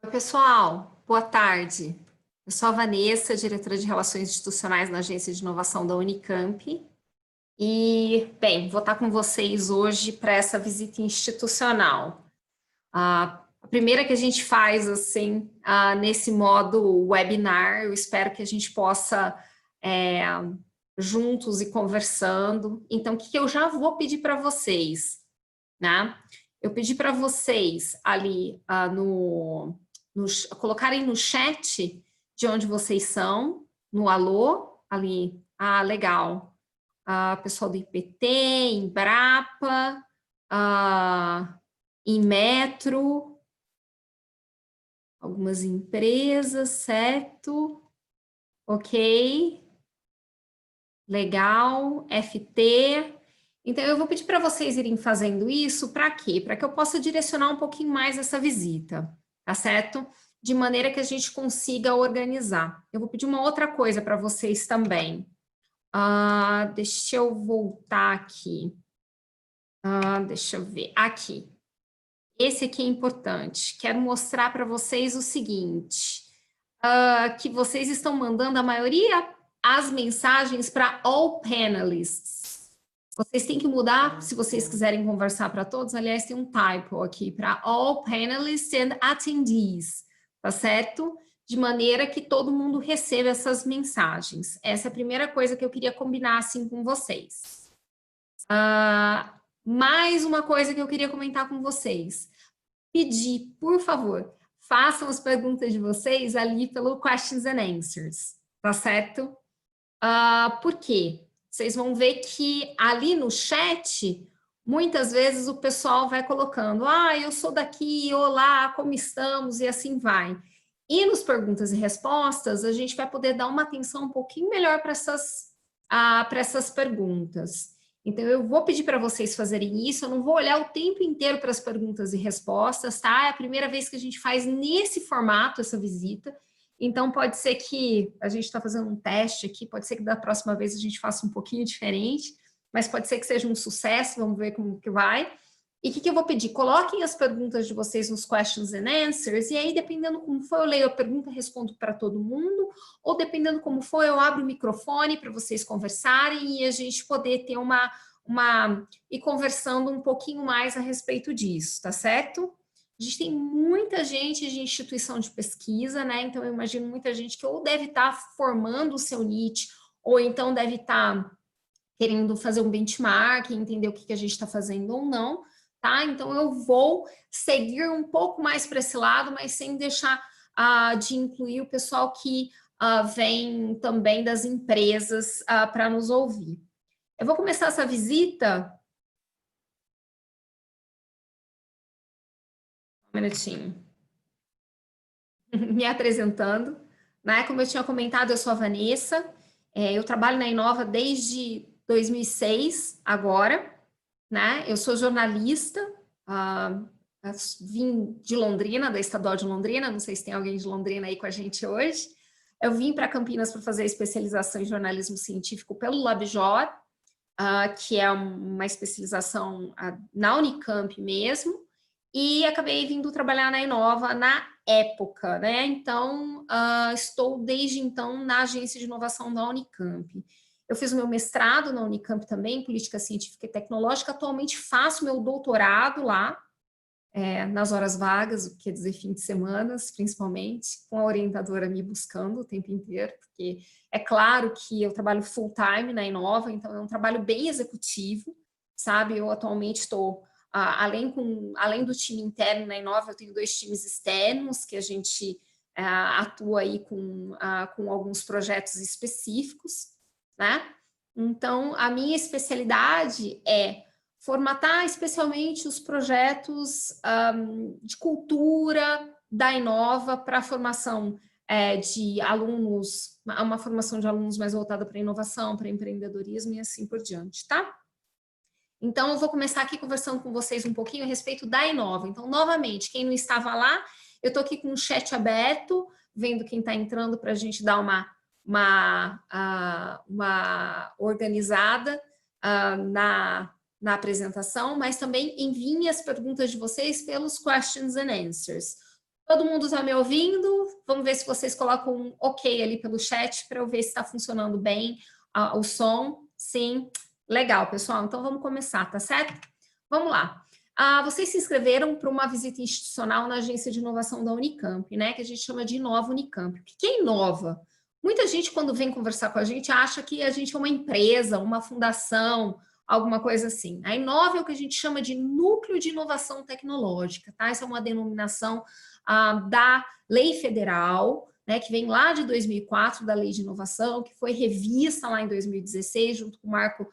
Oi, pessoal, boa tarde. Eu sou a Vanessa, diretora de Relações Institucionais na Agência de Inovação da Unicamp. E, bem, vou estar com vocês hoje para essa visita institucional. A primeira que a gente faz, assim, nesse modo webinar, eu espero que a gente possa, juntos e conversando. Então, o que eu já vou pedir para vocês, né? Eu pedi para vocês ali colocarem no chat de onde vocês são, no alô, ali. Ah, legal. Pessoal do IPT, Embrapa, Inmetro, algumas empresas, certo? Ok. Legal. FT. Então, eu vou pedir para vocês irem fazendo isso, para quê? Para que eu possa direcionar um pouquinho mais essa visita, tá certo? De maneira que a gente consiga organizar. Eu vou pedir uma outra coisa para vocês também. Deixa eu voltar aqui. Deixa eu ver. Aqui. Esse aqui é importante. Quero mostrar para vocês o seguinte. Que vocês estão mandando a maioria as mensagens para all panelists. Vocês têm que mudar, se vocês quiserem conversar para todos, aliás, tem um typo aqui, para all panelists and attendees, tá certo? De maneira que todo mundo receba essas mensagens. Essa é a primeira coisa que eu queria combinar, assim, com vocês. Mais uma coisa que eu queria comentar com vocês. Pedir, por favor, façam as perguntas de vocês ali pelo Questions and Answers, tá certo? Por quê? Vocês vão ver que ali no chat, muitas vezes o pessoal vai colocando, eu sou daqui, olá, como estamos, e assim vai. E nos perguntas e respostas, a gente vai poder dar uma atenção um pouquinho melhor para essas perguntas. Então, eu vou pedir para vocês fazerem isso, eu não vou olhar o tempo inteiro para as perguntas e respostas, tá? É a primeira vez que a gente faz nesse formato essa visita, então pode ser que a gente está fazendo um teste aqui, pode ser que da próxima vez a gente faça um pouquinho diferente, mas pode ser que seja um sucesso, vamos ver como que vai. E o que eu vou pedir? Coloquem as perguntas de vocês nos questions and answers, e aí, dependendo como for, eu leio a pergunta e respondo para todo mundo, ou dependendo como for, eu abro o microfone para vocês conversarem e a gente poder ter ir conversando um pouquinho mais a respeito disso, tá certo? A gente tem muita gente de instituição de pesquisa, né? Então, eu imagino muita gente que ou deve estar formando o seu niche, ou então deve estar querendo fazer um benchmark, entender o que a gente está fazendo ou não, tá? Então, eu vou seguir um pouco mais para esse lado, mas sem deixar de incluir o pessoal que vem também das empresas para nos ouvir. Eu vou começar essa visita. Um minutinho. Me apresentando, né? Como eu tinha comentado, eu sou a Vanessa, eu trabalho na Inova desde 2006, agora, né? Eu sou jornalista, vim de Londrina, da Estadual de Londrina, não sei se tem alguém de Londrina aí com a gente hoje. Eu vim para Campinas para fazer especialização em jornalismo científico pelo LabJOR, que é uma especialização na Unicamp mesmo, e acabei vindo trabalhar na Inova na época, né? Então, estou desde então na agência de inovação da Unicamp. Eu fiz o meu mestrado na Unicamp também, em política científica e tecnológica, atualmente faço meu doutorado lá, nas horas vagas, o que quer dizer fim de semana, principalmente, com a orientadora me buscando o tempo inteiro, porque é claro que eu trabalho full time na Inova, então é um trabalho bem executivo, sabe? Eu atualmente estou, além do time interno na Inova, eu tenho 2 times externos, que a gente atua aí com alguns projetos específicos, né? Então, a minha especialidade é formatar especialmente os projetos de cultura da Inova para a formação de alunos, uma formação de alunos mais voltada para inovação, para empreendedorismo e assim por diante, tá? Então, eu vou começar aqui conversando com vocês um pouquinho a respeito da Inova. Então, novamente, quem não estava lá, eu estou aqui com o chat aberto, vendo quem está entrando para a gente dar uma organizada na apresentação, mas também enviem as perguntas de vocês pelos questions and answers. Todo mundo está me ouvindo? Vamos ver se vocês colocam um ok ali pelo chat para eu ver se está funcionando bem o som. Sim, legal, pessoal. Então vamos começar, tá certo? Vamos lá. Vocês se inscreveram para uma visita institucional na Agência de Inovação da Unicamp, né? Que a gente chama de Inova Unicamp. O que é Inova? Muita gente, quando vem conversar com a gente, acha que a gente é uma empresa, uma fundação, alguma coisa assim. A Inova é o que a gente chama de Núcleo de Inovação Tecnológica, tá? Essa é uma denominação da Lei Federal, né, que vem lá de 2004, da Lei de Inovação, que foi revista lá em 2016, junto com o marco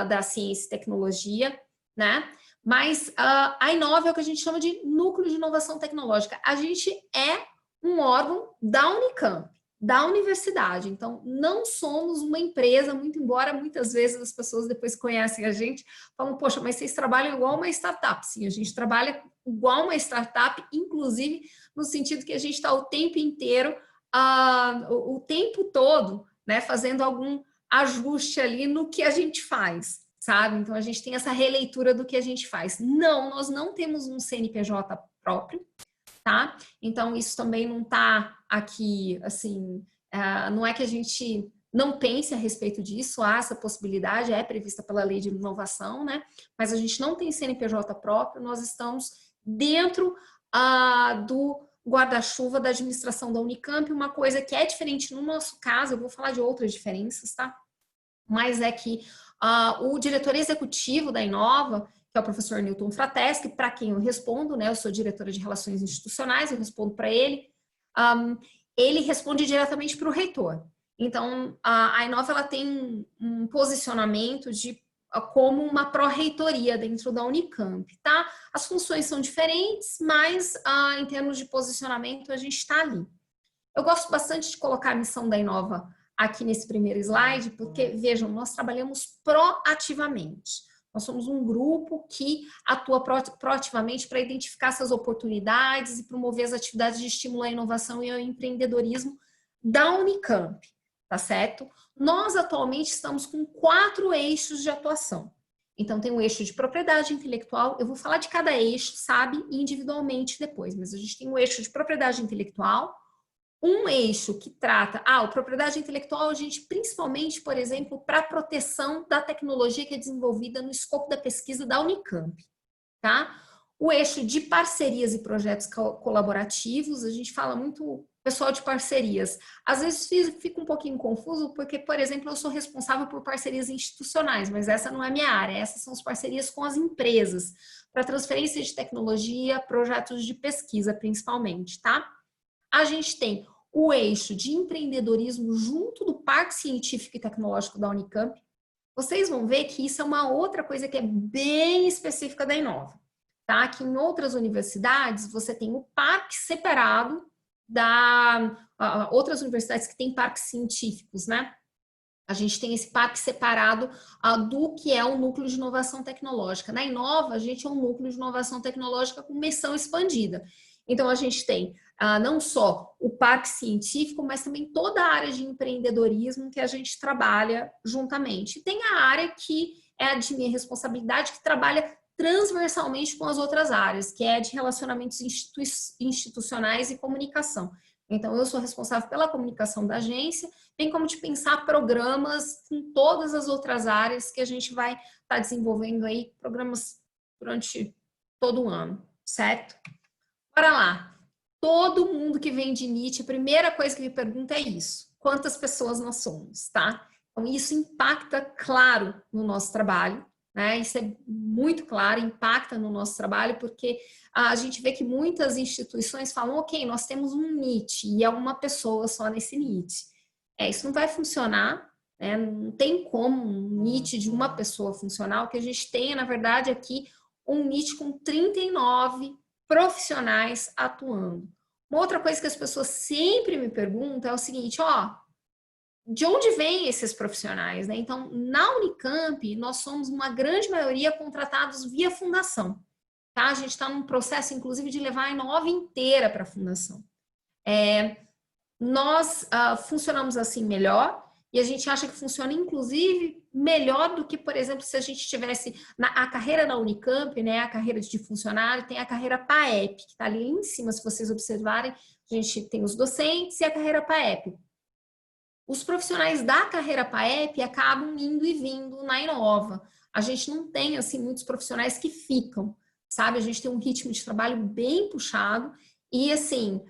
da Ciência e Tecnologia, né? Mas a Inova é o que a gente chama de Núcleo de Inovação Tecnológica. A gente é um órgão da Unicamp, da universidade. Então, não somos uma empresa, muito embora muitas vezes as pessoas depois que conhecem a gente falam, poxa, mas vocês trabalham igual uma startup. Sim, a gente trabalha igual uma startup, inclusive no sentido que a gente está o tempo inteiro, o tempo todo, né, fazendo algum ajuste ali no que a gente faz, sabe? Então, a gente tem essa releitura do que a gente faz. Não, nós não temos um CNPJ próprio, tá? Então, isso também não está aqui, assim, não é que a gente não pense a respeito disso, essa possibilidade é prevista pela Lei de Inovação, né? Mas a gente não tem CNPJ próprio, nós estamos dentro do guarda-chuva da administração da Unicamp, uma coisa que é diferente no nosso caso, eu vou falar de outras diferenças, tá? Mas é que o diretor executivo da Inova, que é o professor Newton Frateschi, para quem eu respondo, né? Eu sou diretora de Relações Institucionais, eu respondo para ele. Ele responde diretamente para o reitor. Então, a Inova ela tem um posicionamento de como uma pró-reitoria dentro da Unicamp, tá? As funções são diferentes, mas em termos de posicionamento a gente está ali. Eu gosto bastante de colocar a missão da Inova aqui nesse primeiro slide, porque, vejam, nós trabalhamos proativamente. Nós somos um grupo que atua proativamente para identificar essas oportunidades e promover as atividades de estímulo à inovação e ao empreendedorismo da Unicamp, tá certo? Nós, atualmente, estamos com 4 eixos de atuação. Então, tem o eixo de propriedade intelectual, eu vou falar de cada eixo, sabe, individualmente depois, mas a gente tem o eixo de propriedade intelectual, um eixo que trata, o propriedade intelectual, a gente principalmente, por exemplo, para a proteção da tecnologia que é desenvolvida no escopo da pesquisa da Unicamp, tá? O eixo de parcerias e projetos colaborativos, a gente fala muito, pessoal, de parcerias. Às vezes fica um pouquinho confuso, porque, por exemplo, eu sou responsável por parcerias institucionais, mas essa não é a minha área, essas são as parcerias com as empresas, para transferência de tecnologia, projetos de pesquisa, principalmente, tá? A gente tem o eixo de empreendedorismo junto do Parque Científico e Tecnológico da Unicamp. Vocês vão ver que isso é uma outra coisa que é bem específica da Inova, tá? Que em outras universidades você tem o parque separado outras universidades que têm parques científicos, né? A gente tem esse parque separado do que é o núcleo de inovação tecnológica. Na Inova, a gente é um núcleo de inovação tecnológica com missão expandida. Então, a gente tem não só o parque científico, mas também toda a área de empreendedorismo que a gente trabalha juntamente. E tem a área que é a de minha responsabilidade, que trabalha transversalmente com as outras áreas, que é de relacionamentos institucionais e comunicação. Então, eu sou responsável pela comunicação da agência, bem como de pensar programas em todas as outras áreas que a gente vai estar desenvolvendo aí, programas durante todo o ano, certo? Bora lá. Todo mundo que vem de NIT, a primeira coisa que me pergunta é isso. Quantas pessoas nós somos, tá? Então, isso impacta, claro, no nosso trabalho, né? Isso é muito claro, impacta no nosso trabalho, porque a gente vê que muitas instituições falam, ok, nós temos um NIT e é uma pessoa só nesse NIT. Isso não vai funcionar, né? Não tem como um NIT de uma pessoa funcionar. O que a gente tem, na verdade, aqui, um NIT com 39 profissionais atuando. Uma outra coisa que as pessoas sempre me perguntam é o seguinte, de onde vêm esses profissionais, né? Então, na Unicamp, nós somos uma grande maioria contratados via fundação, tá? A gente está num processo, inclusive, de levar a Inova inteira para a fundação. Nós funcionamos assim melhor, e a gente acha que funciona, inclusive, melhor do que, por exemplo, se a gente tivesse a carreira na Unicamp, né, a carreira de funcionário, tem a carreira PAEP, que está ali em cima, se vocês observarem, a gente tem os docentes e a carreira PAEP. Os profissionais da carreira PAEP acabam indo e vindo na Inova. A gente não tem, assim, muitos profissionais que ficam, sabe? A gente tem um ritmo de trabalho bem puxado e, assim,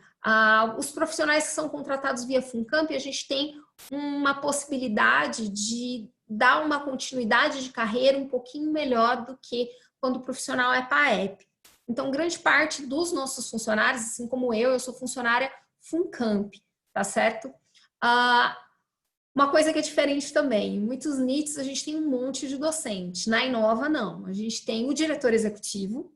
os profissionais que são contratados via Funcamp, a gente tem uma possibilidade de dar uma continuidade de carreira um pouquinho melhor do que quando o profissional é PAEP. Então, grande parte dos nossos funcionários, assim como eu sou funcionária Funcamp, tá certo? Uma coisa que é diferente também, em muitos NITs a gente tem um monte de docente, na Inova não, a gente tem o diretor executivo,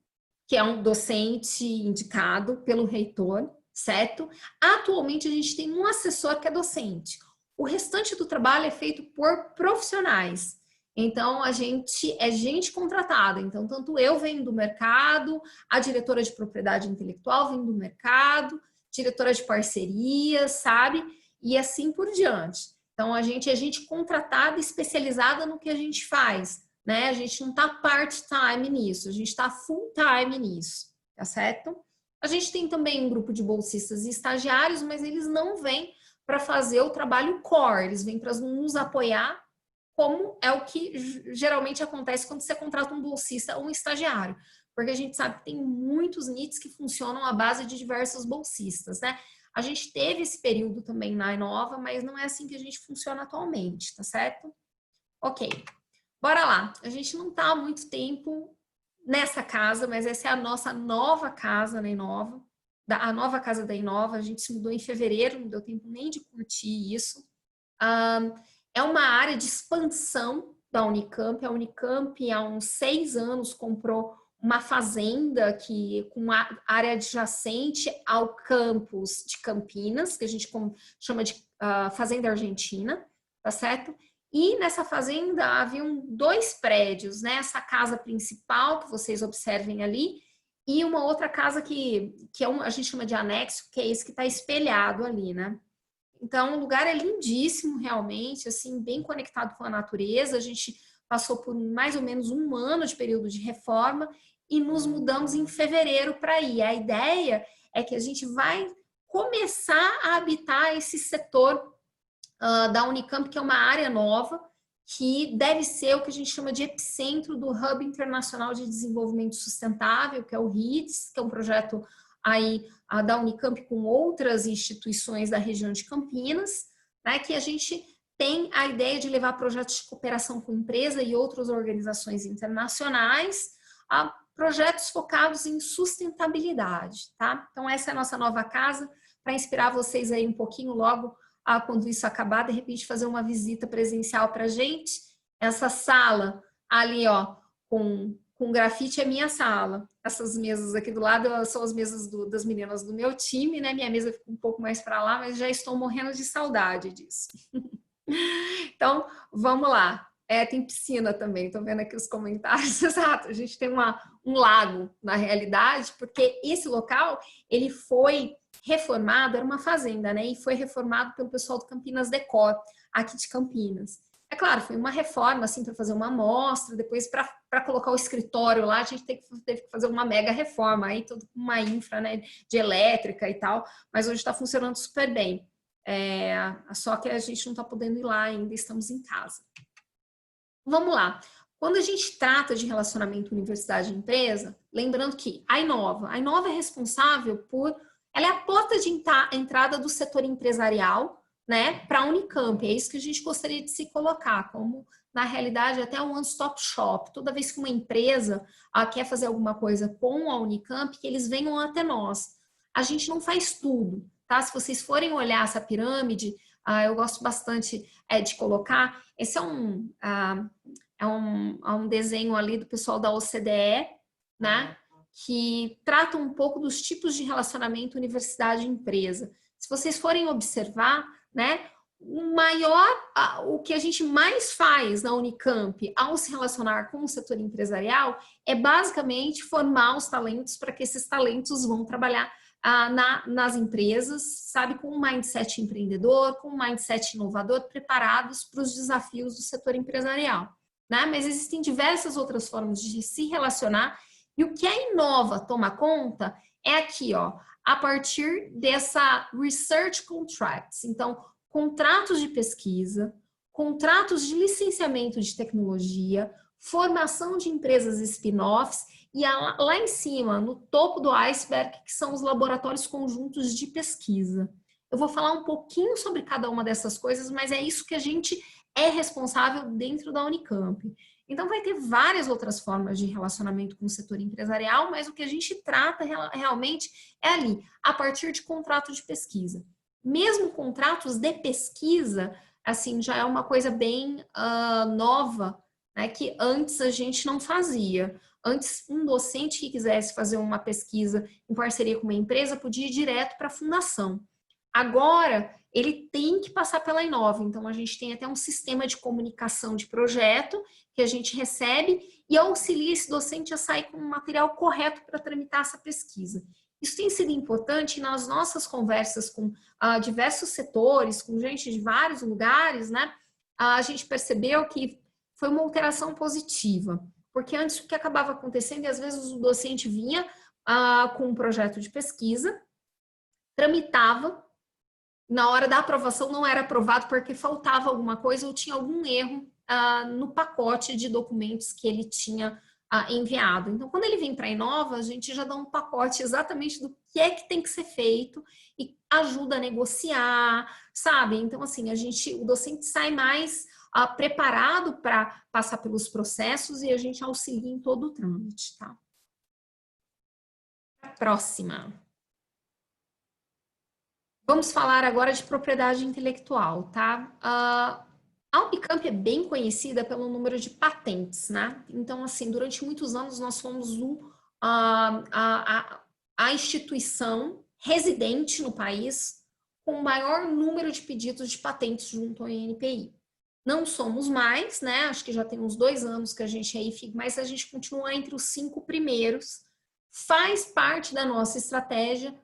que é um docente indicado pelo reitor, certo? Atualmente a gente tem um assessor que é docente, o restante do trabalho é feito por profissionais, então a gente é gente contratada, então tanto eu venho do mercado, a diretora de propriedade intelectual vem do mercado, diretora de parceria, sabe? E assim por diante. Então, a gente é gente contratada, especializada no que a gente faz, né? A gente não está part-time nisso, a gente está full-time nisso, tá certo? A gente tem também um grupo de bolsistas e estagiários, mas eles não vêm para fazer o trabalho core, eles vêm para nos apoiar, como é o que geralmente acontece quando você contrata um bolsista ou um estagiário, porque a gente sabe que tem muitos NITs que funcionam à base de diversos bolsistas, né? A gente teve esse período também na Inova, mas não é assim que a gente funciona atualmente, tá certo? Ok, bora lá. A gente não tá há muito tempo nessa casa, mas essa é a nossa nova casa na Inova, a nova casa da Inova. A gente se mudou em fevereiro, não deu tempo nem de curtir isso. É uma área de expansão da Unicamp. A Unicamp, há uns 6 anos, comprou uma fazenda que com uma área adjacente ao campus de Campinas, que a gente chama de Fazenda Argentina, tá certo? E nessa fazenda haviam 2 prédios, né? Essa casa principal que vocês observem ali e uma outra casa que a gente chama de anexo, que é esse que está espelhado ali, né? Então, o lugar é lindíssimo, realmente, assim, bem conectado com a natureza. A gente passou por mais ou menos 1 ano de período de reforma e nos mudamos em fevereiro para aí. A ideia é que a gente vai começar a habitar esse setor da Unicamp, que é uma área nova, que deve ser o que a gente chama de epicentro do Hub Internacional de Desenvolvimento Sustentável, que é o HIDS, que é um projeto aí da Unicamp com outras instituições da região de Campinas, né, que a gente tem a ideia de levar projetos de cooperação com empresa e outras organizações internacionais a projetos focados em sustentabilidade, tá? Então essa é a nossa nova casa, para inspirar vocês aí um pouquinho logo quando isso acabar, de repente fazer uma visita presencial para a gente. Essa sala ali, ó, com grafite é minha sala. Essas mesas aqui do lado são as mesas das meninas do meu time, né? Minha mesa fica um pouco mais para lá, mas já estou morrendo de saudade disso. Então, vamos lá. Tem piscina também, estou vendo aqui os comentários. Exato, a gente tem um lago, na realidade, porque esse local, ele foi reformado, era uma fazenda, né? E foi reformado pelo pessoal do Campinas Decor, aqui de Campinas. É claro, foi uma reforma, assim, para fazer uma amostra, depois para colocar o escritório lá, a gente teve que fazer uma mega reforma, aí toda uma infra, né, de elétrica e tal, mas hoje está funcionando super bem. Só que a gente não está podendo ir lá ainda, estamos em casa. Vamos lá. Quando a gente trata de relacionamento universidade-empresa, lembrando que a Inova é responsável por... Ela é a porta de entrada do setor empresarial, né, para a Unicamp. É isso que a gente gostaria de se colocar, como, na realidade, até um one-stop shop. Toda vez que uma empresa quer fazer alguma coisa com a Unicamp, que eles venham até nós. A gente não faz tudo, tá? Se vocês forem olhar essa pirâmide, eu gosto bastante de colocar. Esse é um desenho ali do pessoal da OCDE, né? Que trata um pouco dos tipos de relacionamento universidade-empresa. Se vocês forem observar, né? O que a gente mais faz na Unicamp ao se relacionar com o setor empresarial é basicamente formar os talentos para que esses talentos vão trabalhar nas empresas, sabe, com um mindset empreendedor, com um mindset inovador, preparados para os desafios do setor empresarial, né? Mas existem diversas outras formas de se relacionar, e o que a Inova toma conta é aqui, ó, a partir dessa Research Contracts. Então, contratos de pesquisa, contratos de licenciamento de tecnologia, formação de empresas spin-offs e lá em cima, no topo do iceberg, que são os laboratórios conjuntos de pesquisa. Eu vou falar um pouquinho sobre cada uma dessas coisas, mas é isso que a gente é responsável dentro da Unicamp. Então, vai ter várias outras formas de relacionamento com o setor empresarial, mas o que a gente trata realmente é ali, a partir de contrato de pesquisa. Mesmo contratos de pesquisa, assim, já é uma coisa bem nova, né, que antes a gente não fazia. Antes, um docente que quisesse fazer uma pesquisa em parceria com uma empresa podia ir direto para a fundação. Agora, ele tem que passar pela Inova, então a gente tem até um sistema de comunicação de projeto que a gente recebe e auxilia esse docente a sair com o material correto para tramitar essa pesquisa. Isso tem sido importante nas nossas conversas com diversos setores, com gente de vários lugares, né? A gente percebeu que foi uma alteração positiva, porque antes o que acabava acontecendo, e às vezes o docente vinha com um projeto de pesquisa, tramitava, na hora da aprovação não era aprovado porque faltava alguma coisa ou tinha algum erro no pacote de documentos que ele tinha enviado. Então, quando ele vem para a Inova, a gente já dá um pacote exatamente do que é que tem que ser feito e ajuda a negociar, sabe? Então, assim, o docente sai mais preparado para passar pelos processos e a gente auxilia em todo o trâmite, tá? Próxima. Vamos falar agora de propriedade intelectual, tá? A Unicamp é bem conhecida pelo número de patentes, né? Então, assim, durante muitos anos nós fomos a instituição residente no país com o maior número de pedidos de patentes junto ao INPI. Não somos mais, né? Acho que já tem uns 2 anos que a gente aí fica, mas a gente continua entre os 5 primeiros. Faz parte da nossa estratégia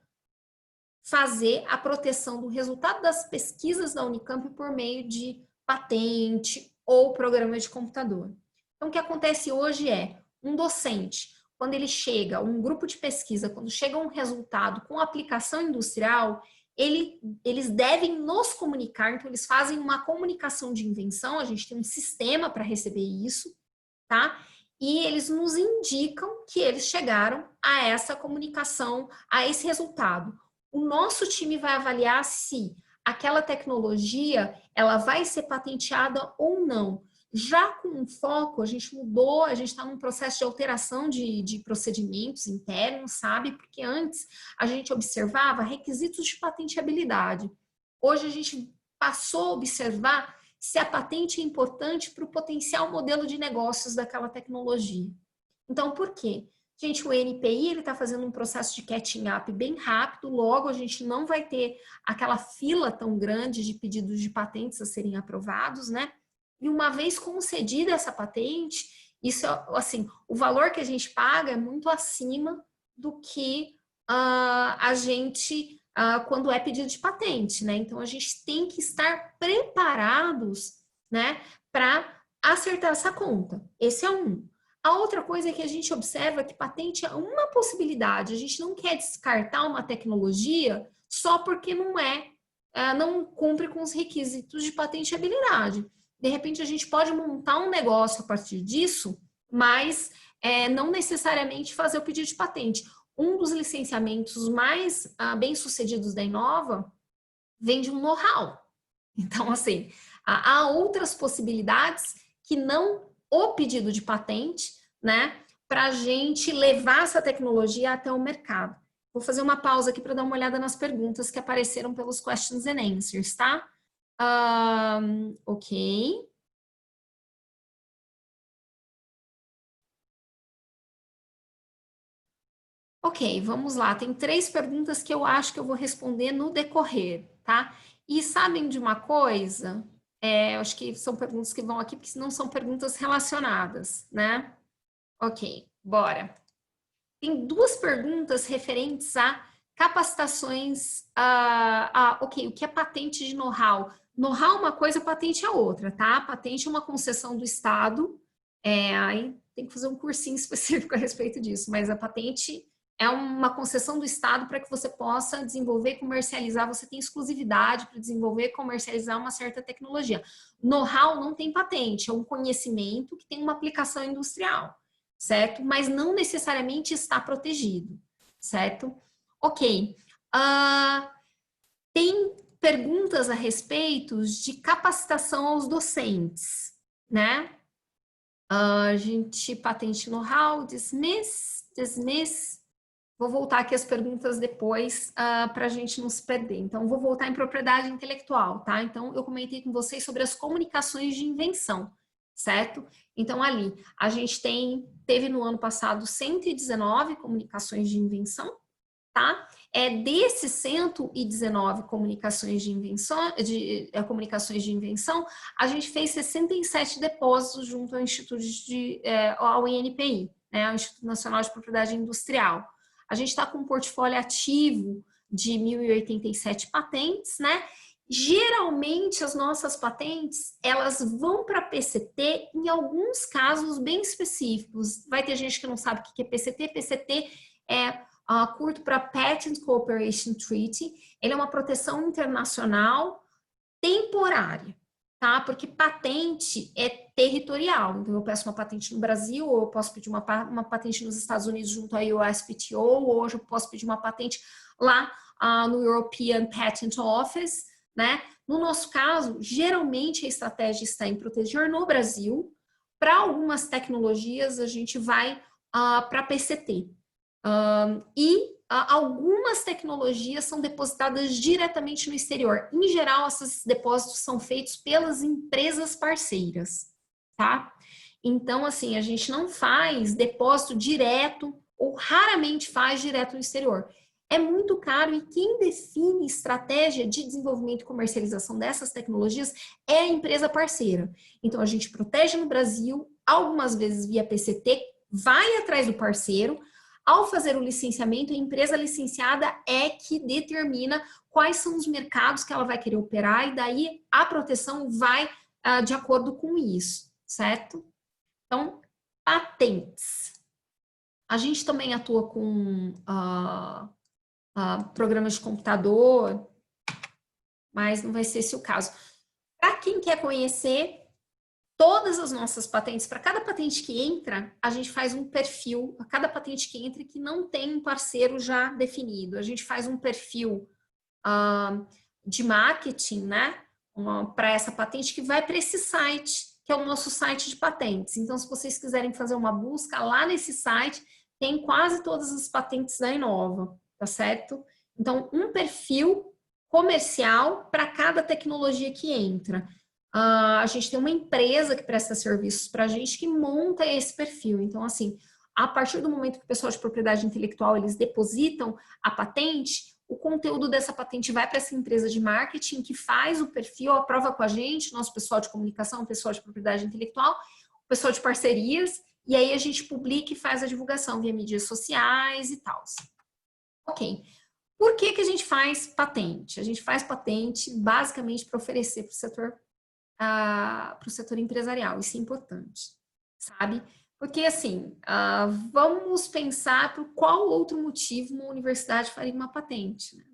fazer a proteção do resultado das pesquisas da Unicamp por meio de patente ou programa de computador. Então, o que acontece hoje é, um docente, quando ele chega, um grupo de pesquisa, quando chega um resultado com aplicação industrial, eles devem nos comunicar, então eles fazem uma comunicação de invenção, a gente tem um sistema para receber isso, tá? E eles nos indicam que eles chegaram a essa comunicação, a esse resultado. O nosso time vai avaliar se aquela tecnologia ela vai ser patenteada ou não. Já com um foco, a gente mudou, a gente está num processo de alteração de procedimentos internos, sabe? Porque antes a gente observava requisitos de patenteabilidade. Hoje a gente passou a observar se a patente é importante para o potencial modelo de negócios daquela tecnologia. Então, por quê? Gente, o NPI ele está fazendo um processo de catching up bem rápido, logo a gente não vai ter aquela fila tão grande de pedidos de patentes a serem aprovados, né? E uma vez concedida essa patente, isso, assim, o valor que a gente paga é muito acima do que a gente, quando é pedido de patente, né? Então, a gente tem que estar preparados, né, para acertar essa conta. Esse é um. A outra coisa é que a gente observa que patente é uma possibilidade. A gente não quer descartar uma tecnologia só porque não cumpre com os requisitos de patenteabilidade. De repente, a gente pode montar um negócio a partir disso, mas não necessariamente fazer o pedido de patente. Um dos licenciamentos mais bem-sucedidos da Inova vem de um know-how. Então, assim, há outras possibilidades que não o pedido de patente, né, para a gente levar essa tecnologia até o mercado. Vou fazer uma pausa aqui para dar uma olhada nas perguntas que apareceram pelos questions and answers, tá? Ok. Ok, vamos lá. Tem 3 perguntas que eu acho que eu vou responder no decorrer, tá? E sabem de uma coisa? Acho que são perguntas que vão aqui, porque não são perguntas relacionadas, né? Ok, bora. Tem 2 perguntas referentes a Capacitações, ok, o que é patente de know-how? Know-how é uma coisa, patente é outra, tá? Patente é uma concessão do Estado, aí tem que fazer um cursinho específico a respeito disso, mas a patente é uma concessão do Estado para que você possa desenvolver e comercializar, você tem exclusividade para desenvolver e comercializar uma certa tecnologia. Know-how não tem patente, é um conhecimento que tem uma aplicação industrial, certo? Mas não necessariamente está protegido, certo? Ok. Tem perguntas a respeito de capacitação aos docentes, né? A gente, patente know-how, dismiss. Vou voltar aqui as perguntas depois para a gente não se perder. Então, vou voltar em propriedade intelectual, tá? Então, eu comentei com vocês sobre as comunicações de invenção, certo? Então, ali, a gente teve no ano passado 119 comunicações de invenção, tá? Desses 119 comunicações de invenção, a gente fez 67 depósitos junto ao Instituto ao INPI, né, o Instituto Nacional de Propriedade Industrial. A gente está com um portfólio ativo de 1.087 patentes, né? Geralmente, as nossas patentes, elas vão para PCT em alguns casos bem específicos. Vai ter gente que não sabe o que é PCT. PCT é curto para Patent Cooperation Treaty. Ele é uma proteção internacional temporária, tá? Porque patente é territorial. Então, eu peço uma patente no Brasil, ou eu posso pedir uma patente nos Estados Unidos junto à USPTO, ou hoje eu posso pedir uma patente lá no European Patent Office, né? No nosso caso, geralmente a estratégia está em proteger no Brasil. Para algumas tecnologias, a gente vai para PCT. Algumas tecnologias são depositadas diretamente no exterior. Em geral, esses depósitos são feitos pelas empresas parceiras, tá? Então, assim, a gente não faz depósito direto ou raramente faz direto no exterior. É muito caro e quem define estratégia de desenvolvimento e comercialização dessas tecnologias é a empresa parceira. Então, a gente protege no Brasil, algumas vezes via PCT, vai atrás do parceiro. Ao fazer o licenciamento, a empresa licenciada é que determina quais são os mercados que ela vai querer operar e daí a proteção vai de acordo com isso, certo? Então, patentes. A gente também atua com programas de computador, mas não vai ser esse o caso. Para quem quer conhecer todas as nossas patentes, para cada patente que entra, a gente faz um perfil, a cada patente que entra que não tem um parceiro já definido, a gente faz um perfil de marketing, né, para essa patente que vai para esse site, que é o nosso site de patentes. Então, se vocês quiserem fazer uma busca lá nesse site, tem quase todas as patentes da Inova, tá certo? Então, um perfil comercial para cada tecnologia que entra. A gente tem uma empresa que presta serviços para a gente que monta esse perfil. Então, assim, a partir do momento que o pessoal de propriedade intelectual eles depositam a patente, o conteúdo dessa patente vai para essa empresa de marketing que faz o perfil, aprova com a gente, nosso pessoal de comunicação, pessoal de propriedade intelectual, o pessoal de parcerias, e aí a gente publica e faz a divulgação via mídias sociais e tal. Ok. Por que a gente faz patente? A gente faz patente basicamente para oferecer para o setor empresarial, isso é importante, sabe? Porque, assim, vamos pensar por qual outro motivo uma universidade faria uma patente, né?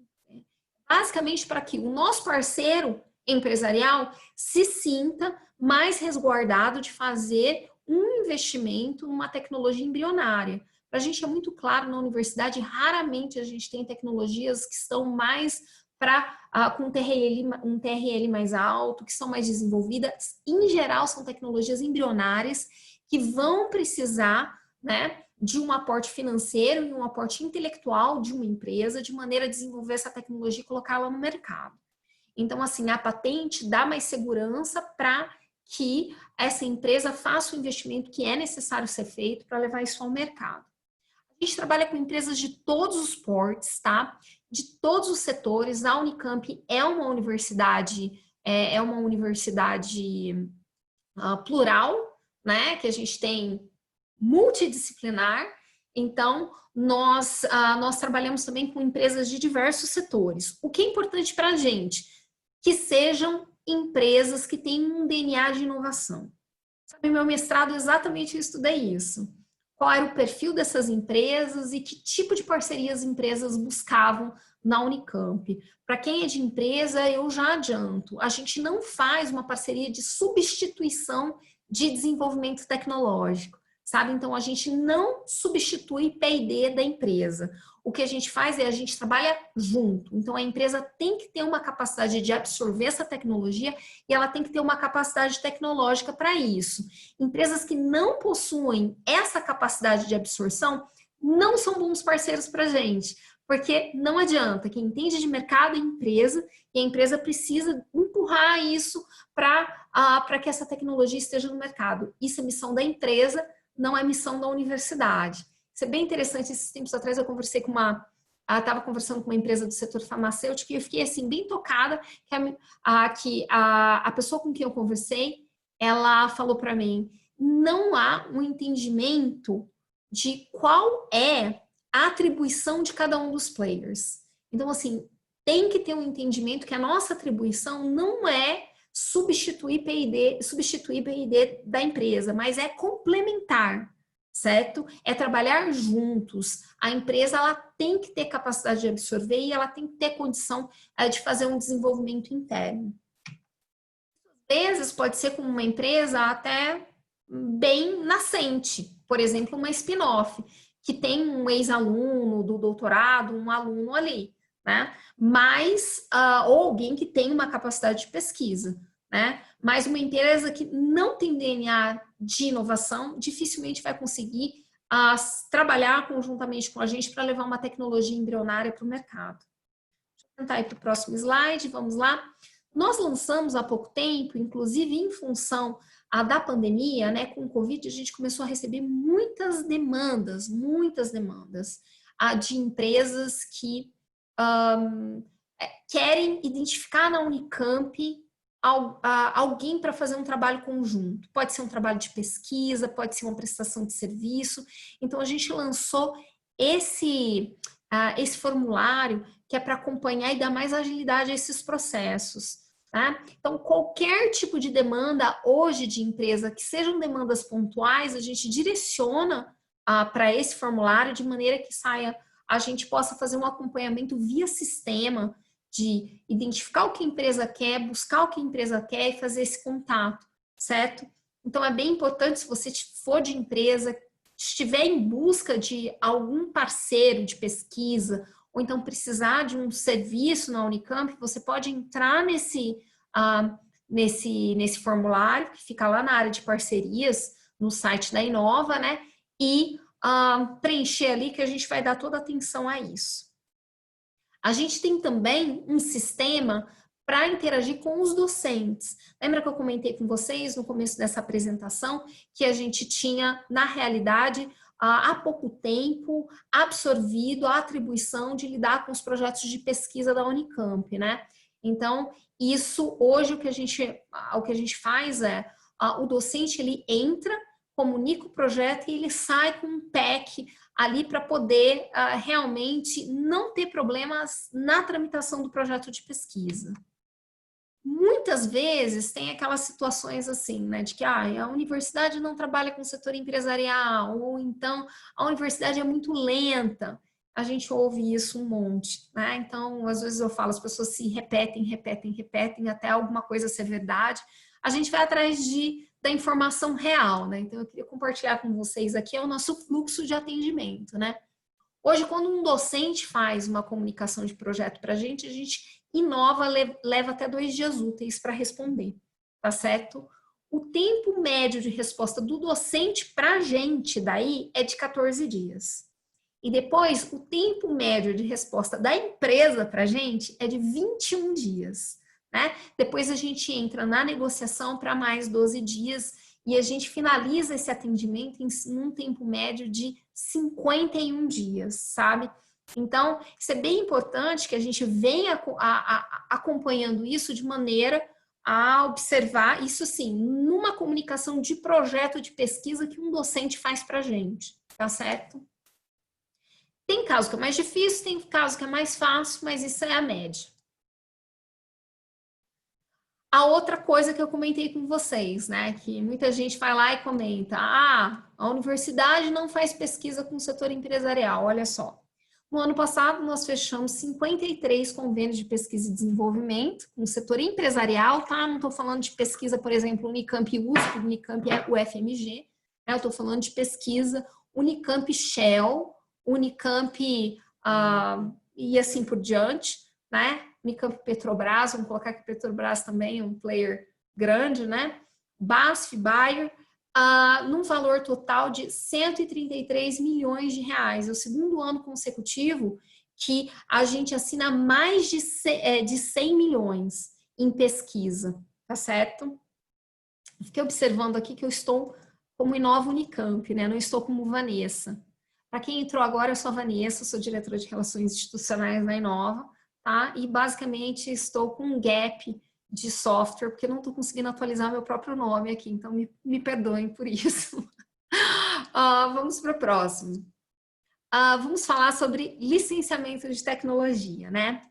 Basicamente para que o nosso parceiro empresarial se sinta mais resguardado de fazer um investimento numa tecnologia embrionária. Para a gente é muito claro, na universidade, raramente a gente tem tecnologias que estão mais com um TRL mais alto, que são mais desenvolvidas. Em geral, são tecnologias embrionárias que vão precisar, né, de um aporte financeiro e um aporte intelectual de uma empresa, de maneira a desenvolver essa tecnologia e colocá-la no mercado. Então, assim, a patente dá mais segurança para que essa empresa faça o investimento que é necessário ser feito para levar isso ao mercado. A gente trabalha com empresas de todos os portes, tá? De todos os setores. A Unicamp é uma universidade, plural, né? Que a gente tem multidisciplinar. Então, nós trabalhamos também com empresas de diversos setores. O que é importante para a gente? Que sejam empresas que têm um DNA de inovação. Sabe, meu mestrado exatamente eu estudei isso. Qual era o perfil dessas empresas e que tipo de parcerias as empresas buscavam na Unicamp. Para quem é de empresa, eu já adianto, a gente não faz uma parceria de substituição de desenvolvimento tecnológico, sabe? Então, a gente não substitui P&D da empresa. O que a gente faz é a gente trabalha junto. Então, a empresa tem que ter uma capacidade de absorver essa tecnologia e ela tem que ter uma capacidade tecnológica para isso. Empresas que não possuem essa capacidade de absorção não são bons parceiros para a gente, porque não adianta, quem entende de mercado é a empresa, e a empresa precisa empurrar isso para que essa tecnologia esteja no mercado. Isso é missão da empresa, não é missão da universidade. Isso é bem interessante. Esses tempos atrás eu conversei com estava conversando com uma empresa do setor farmacêutico e eu fiquei assim bem tocada que a pessoa com quem eu conversei, ela falou para mim, não há um entendimento de qual é a atribuição de cada um dos players. Então, assim, tem que ter um entendimento que a nossa atribuição não é substituir P&D da empresa, mas é complementar, certo? É trabalhar juntos. A empresa ela tem que ter capacidade de absorver e ela tem que ter condição de fazer um desenvolvimento interno. Às vezes pode ser com uma empresa até bem nascente, por exemplo, uma spin-off, que tem um ex-aluno do doutorado, um aluno ali, né? Mas, ou alguém que tem uma capacidade de pesquisa, né? Mas uma empresa que não tem DNA de inovação, dificilmente vai conseguir trabalhar conjuntamente com a gente para levar uma tecnologia embrionária para o mercado. Deixa eu tentar ir para o próximo slide, vamos lá. Nós lançamos há pouco tempo, inclusive em função da pandemia, né, com o Covid, a gente começou a receber muitas demandas de empresas que querem identificar na Unicamp alguém para fazer um trabalho conjunto. Pode ser um trabalho de pesquisa, pode ser uma prestação de serviço. Então, a gente lançou esse formulário que é para acompanhar e dar mais agilidade a esses processos. Tá? Então, qualquer tipo de demanda hoje de empresa, que sejam demandas pontuais, a gente direciona para esse formulário de maneira que a gente possa fazer um acompanhamento via sistema, de identificar o que a empresa quer, buscar o que a empresa quer e fazer esse contato, certo? Então, é bem importante, se você for de empresa, estiver em busca de algum parceiro de pesquisa, ou então precisar de um serviço na Unicamp, você pode entrar nesse formulário, que fica lá na área de parcerias, no site da Inova, né? E preencher ali, que a gente vai dar toda a atenção a isso. A gente tem também um sistema para interagir com os docentes. Lembra que eu comentei com vocês no começo dessa apresentação que a gente tinha, na realidade, há pouco tempo, absorvido a atribuição de lidar com os projetos de pesquisa da Unicamp, né? Então, isso hoje o que a gente faz é, o docente ele entra, comunica o projeto e ele sai com um pack ali para poder realmente não ter problemas na tramitação do projeto de pesquisa. Muitas vezes tem aquelas situações assim, né, de que a universidade não trabalha com o setor empresarial, ou então a universidade é muito lenta. A gente ouve isso um monte, né? Então, às vezes eu falo, as pessoas se repetem até alguma coisa ser verdade. A gente vai atrás da informação real, né? Então, eu queria compartilhar com vocês aqui o nosso fluxo de atendimento, né? Hoje, quando um docente faz uma comunicação de projeto para a gente inova, leva até 2 dias úteis para responder, tá certo? O tempo médio de resposta do docente para a gente daí é de 14 dias. E depois, o tempo médio de resposta da empresa para a gente é de 21 dias. Né? Depois a gente entra na negociação para mais 12 dias e a gente finaliza esse atendimento em um tempo médio de 51 dias, sabe? Então, isso é bem importante que a gente venha acompanhando isso de maneira a observar isso, sim, numa comunicação de projeto de pesquisa que um docente faz para a gente, tá certo? Tem caso que é mais difícil, tem caso que é mais fácil, mas isso é a média. A outra coisa que eu comentei com vocês, né, que muita gente vai lá e comenta, a universidade não faz pesquisa com o setor empresarial, olha só. No ano passado, nós fechamos 53 convênios de pesquisa e desenvolvimento com o setor empresarial, tá? Não estou falando de pesquisa, por exemplo, Unicamp USP, Unicamp UFMG, né? Eu estou falando de pesquisa Unicamp Shell, Unicamp e assim por diante, né? Unicamp Petrobras, vamos colocar que Petrobras também é um player grande, né? BASF, Bayer, num valor total de 133 milhões de reais. É o segundo ano consecutivo que a gente assina mais de 100 milhões em pesquisa, tá certo? Fiquei observando aqui que eu estou como Inova Unicamp, né? Não estou como Vanessa. Para quem entrou agora, eu sou a Vanessa, sou diretora de Relações Institucionais da Inova, tá? E basicamente estou com um gap de software, porque eu não estou conseguindo atualizar meu próprio nome aqui, então me perdoem por isso. Vamos para o próximo. Vamos falar sobre licenciamento de tecnologia, né?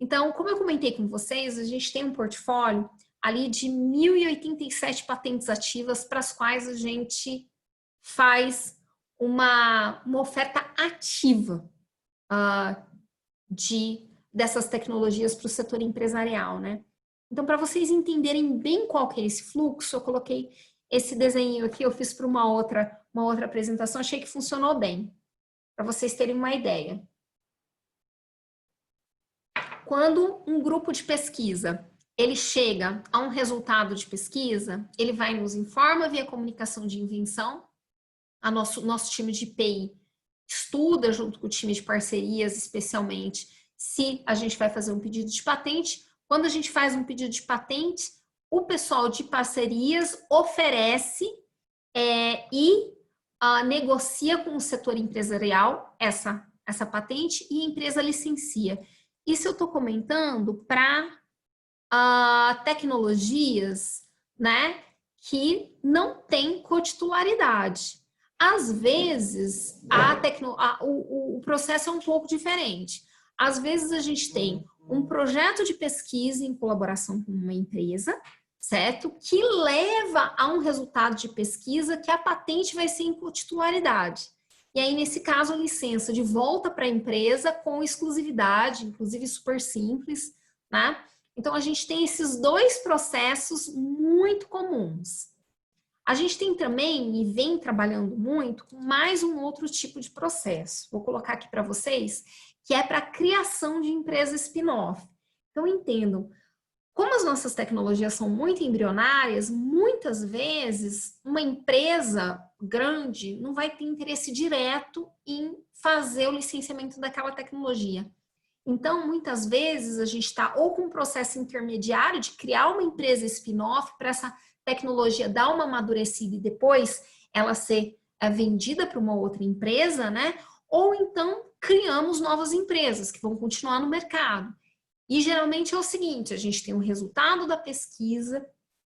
Então, como eu comentei com vocês, a gente tem um portfólio ali de 1.087 patentes ativas para as quais a gente faz uma oferta ativa dessas tecnologias para o setor empresarial, né? Então, para vocês entenderem bem qual que é esse fluxo, eu coloquei esse desenho aqui, eu fiz para uma outra apresentação, achei que funcionou bem, para vocês terem uma ideia. Quando um grupo de pesquisa ele chega a um resultado de pesquisa, ele vai nos informa via comunicação de invenção, nosso time de PI estuda junto com o time de parcerias, especialmente se a gente vai fazer um pedido de patente. Quando a gente faz um pedido de patente, o pessoal de parcerias oferece e negocia com o setor empresarial essa patente e a empresa licencia. Isso eu estou comentando para tecnologias, né, que não têm cotitularidade. Às vezes, o processo é um pouco diferente. Às vezes, a gente tem um projeto de pesquisa em colaboração com uma empresa, certo? Que leva a um resultado de pesquisa que a patente vai ser em cotitularidade. E aí, nesse caso, a licença de volta para a empresa com exclusividade, inclusive super simples, né? Então, a gente tem esses dois processos muito comuns. A gente tem também, e vem trabalhando muito, com mais um outro tipo de processo. Vou colocar aqui para vocês, que é para a criação de empresa spin-off. Então, entendam, como as nossas tecnologias são muito embrionárias, muitas vezes uma empresa grande não vai ter interesse direto em fazer o licenciamento daquela tecnologia. Então, muitas vezes, a gente está ou com um processo intermediário de criar uma empresa spin-off para essa tecnologia dar uma amadurecida e depois ela ser vendida para uma outra empresa, né? Ou então criamos novas empresas que vão continuar no mercado. E geralmente é o seguinte, a gente tem um resultado da pesquisa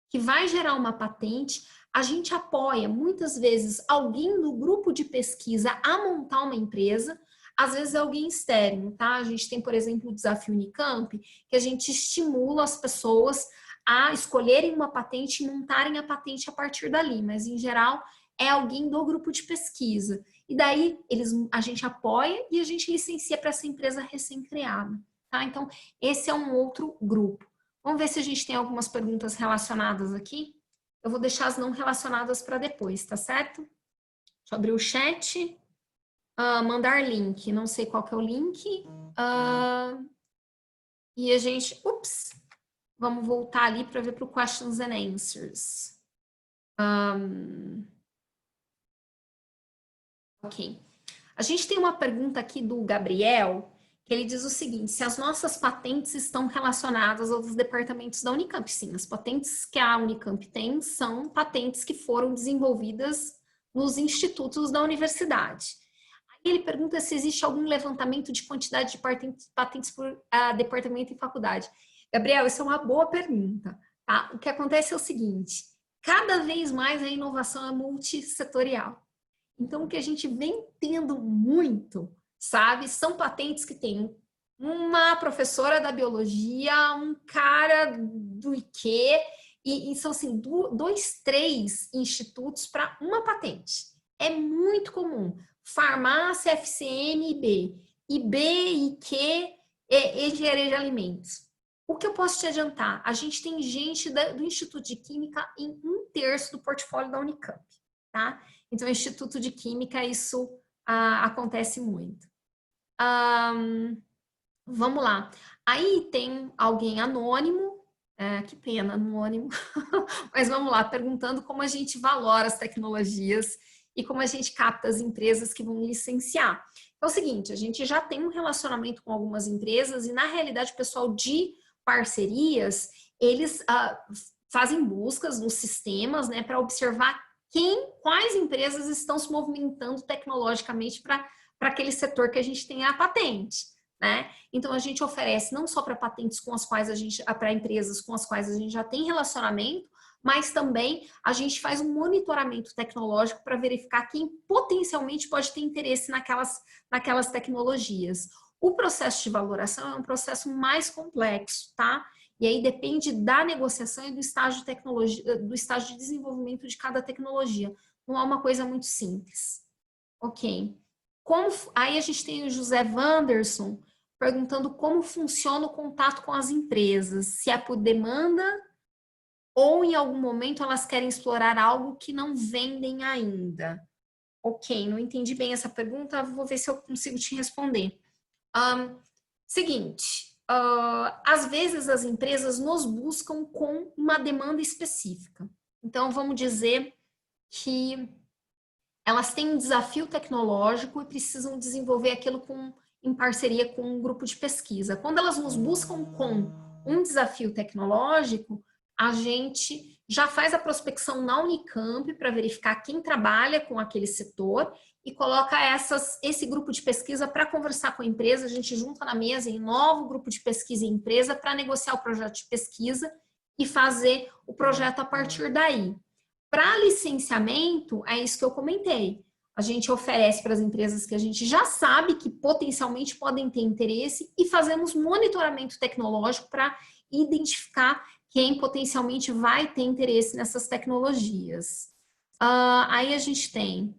que vai gerar uma patente, a gente apoia muitas vezes alguém do grupo de pesquisa a montar uma empresa, às vezes é alguém externo, tá? A gente tem, por exemplo, o Desafio Unicamp, que a gente estimula as pessoas a escolherem uma patente e montarem a patente a partir dali, mas em geral é alguém do grupo de pesquisa. E daí a gente apoia e a gente licencia para essa empresa recém-criada. Tá? Então, esse é um outro grupo. Vamos ver se a gente tem algumas perguntas relacionadas aqui. Eu vou deixar as não relacionadas para depois, tá certo? Deixa eu abrir o chat. Mandar link. Não sei qual que é o link. E a gente... Ups! Vamos voltar ali para ver para o questions and answers. Ok. A gente tem uma pergunta aqui do Gabriel, que ele diz o seguinte, se as nossas patentes estão relacionadas aos departamentos da Unicamp. Sim, as patentes que a Unicamp tem são patentes que foram desenvolvidas nos institutos da universidade. Aí ele pergunta se existe algum levantamento de quantidade de patentes por departamento e faculdade. Gabriel, isso é uma boa pergunta. Tá? O que acontece é o seguinte, cada vez mais a inovação é multissetorial. Então, o que a gente vem tendo muito sabe? São patentes que tem uma professora da biologia, um cara do IQ, e são assim, dois, três institutos para uma patente. É muito comum. Farmácia, FCM, IB, IQ, engenharia de alimentos. O que eu posso te adiantar? A gente tem gente do Instituto de Química em 1/3 do portfólio da Unicamp, tá? Então, o Instituto de Química, isso acontece muito. Vamos lá. Aí tem alguém anônimo, que pena, anônimo, mas vamos lá, perguntando como a gente valora as tecnologias e como a gente capta as empresas que vão licenciar. É o seguinte, a gente já tem um relacionamento com algumas empresas e, na realidade, o pessoal de parcerias, eles fazem buscas nos sistemas, né, para observar quais empresas estão se movimentando tecnologicamente para aquele setor que a gente tem a patente. Né? Então a gente oferece não só para patentes com as quais para empresas com as quais a gente já tem relacionamento, mas também a gente faz um monitoramento tecnológico para verificar quem potencialmente pode ter interesse naquelas tecnologias. O processo de valoração é um processo mais complexo, tá? E aí depende da negociação e do estágio de desenvolvimento de cada tecnologia. Não é uma coisa muito simples. Ok. Aí a gente tem o José Wanderson perguntando como funciona o contato com as empresas, se é por demanda ou em algum momento elas querem explorar algo que não vendem ainda. Ok, não entendi bem essa pergunta, vou ver se eu consigo te responder. Seguinte, às vezes as empresas nos buscam com uma demanda específica. Então, vamos dizer que elas têm um desafio tecnológico e precisam desenvolver aquilo em parceria com um grupo de pesquisa. Quando elas nos buscam com um desafio tecnológico, a gente já faz a prospecção na Unicamp para verificar quem trabalha com aquele setor e coloca esse grupo de pesquisa para conversar com a empresa. A gente junta na mesa em novo grupo de pesquisa e empresa para negociar o projeto de pesquisa e fazer o projeto a partir daí. Para licenciamento, é isso que eu comentei. A gente oferece para as empresas que a gente já sabe que potencialmente podem ter interesse e fazemos monitoramento tecnológico para identificar quem potencialmente vai ter interesse nessas tecnologias. Aí a gente tem,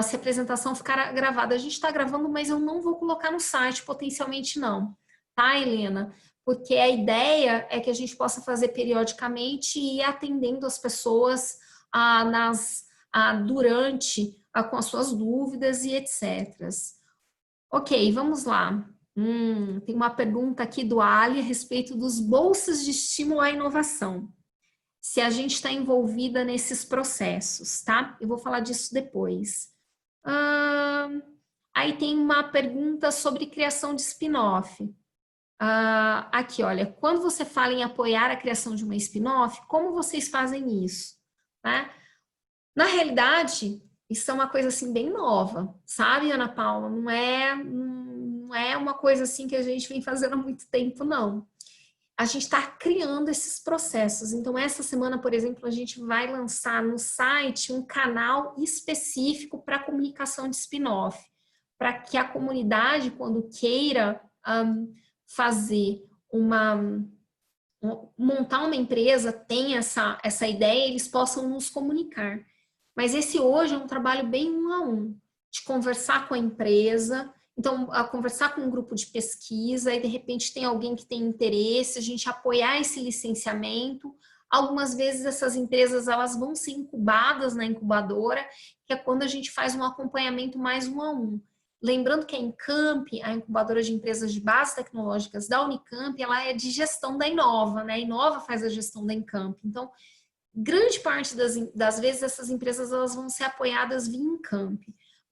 se a apresentação ficar gravada, a gente está gravando, mas eu não vou colocar no site, potencialmente não. Tá, Helena? Porque a ideia é que a gente possa fazer periodicamente e ir atendendo as pessoas durante, com as suas dúvidas e etc. Ok, vamos lá. Tem uma pergunta aqui do Ali a respeito dos bolsas de estímulo à inovação. Se a gente está envolvida nesses processos, tá? Eu vou falar disso depois. Aí tem uma pergunta sobre criação de spin-off. Aqui, olha, quando você fala em apoiar a criação de uma spin-off, como vocês fazem isso? Né? Na realidade, isso é uma coisa assim bem nova, sabe, Ana Paula? Não é uma coisa assim que a gente vem fazendo há muito tempo, não. A gente está criando esses processos. Então, essa semana, por exemplo, a gente vai lançar no site um canal específico para comunicação de spin-off, para que a comunidade, quando queira montar uma empresa, tem essa ideia, eles possam nos comunicar. Mas esse hoje é um trabalho bem 1 a 1, de conversar com a empresa, então, conversar com um grupo de pesquisa, e de repente tem alguém que tem interesse, a gente apoiar esse licenciamento. Algumas vezes essas empresas elas vão ser incubadas na incubadora, que é quando a gente faz um acompanhamento mais 1 a 1. Lembrando que a Encamp, a incubadora de empresas de bases tecnológicas da Unicamp, ela é de gestão da Inova, né? A Inova faz a gestão da Encamp. Então, grande parte das vezes essas empresas elas vão ser apoiadas via Encamp.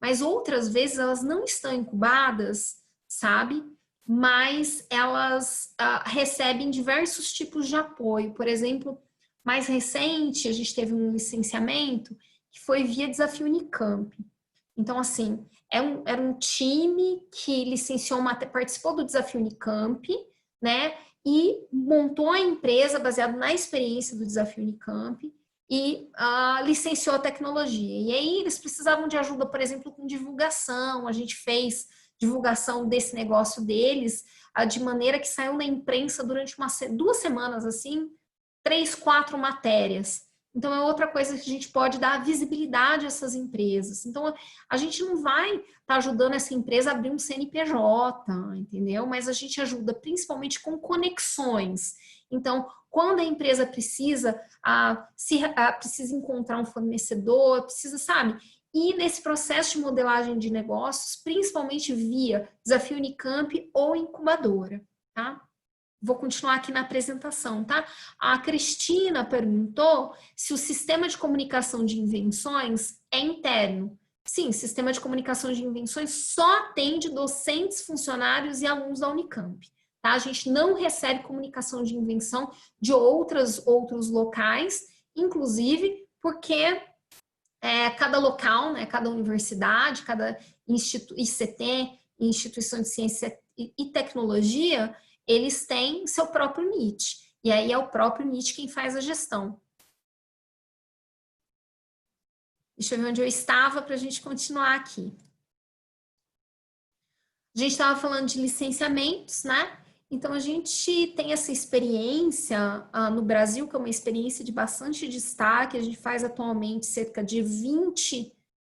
Mas outras vezes elas não estão incubadas, sabe? Mas elas recebem diversos tipos de apoio. Por exemplo, mais recente, a gente teve um licenciamento que foi via Desafio Unicamp. Então, assim, era um time que participou do Desafio Unicamp, né? E montou a empresa baseado na experiência do Desafio Unicamp e licenciou a tecnologia. E aí eles precisavam de ajuda, por exemplo, com divulgação. A gente fez divulgação desse negócio deles, de maneira que saiu na imprensa durante 2 semanas, assim, 3, 4 matérias. Então, é outra coisa que a gente pode dar visibilidade a essas empresas. Então, a gente não vai estar ajudando essa empresa a abrir um CNPJ, entendeu? Mas a gente ajuda principalmente com conexões. Então, quando a empresa precisa, precisa encontrar um fornecedor, precisa, sabe? E nesse processo de modelagem de negócios, principalmente via Desafio Unicamp ou incubadora, tá? Vou continuar aqui na apresentação, tá? A Cristina perguntou se o sistema de comunicação de invenções é interno. Sim, sistema de comunicação de invenções só atende docentes, funcionários e alunos da Unicamp. Tá? A gente não recebe comunicação de invenção de outros locais, inclusive porque cada local, né, cada universidade, cada ICT, Instituição de Ciência e Tecnologia, eles têm seu próprio NIT. E aí é o próprio NIT quem faz a gestão. Deixa eu ver onde eu estava para a gente continuar aqui. A gente estava falando de licenciamentos, né? Então, a gente tem essa experiência no Brasil, que é uma experiência de bastante destaque. A gente faz atualmente cerca de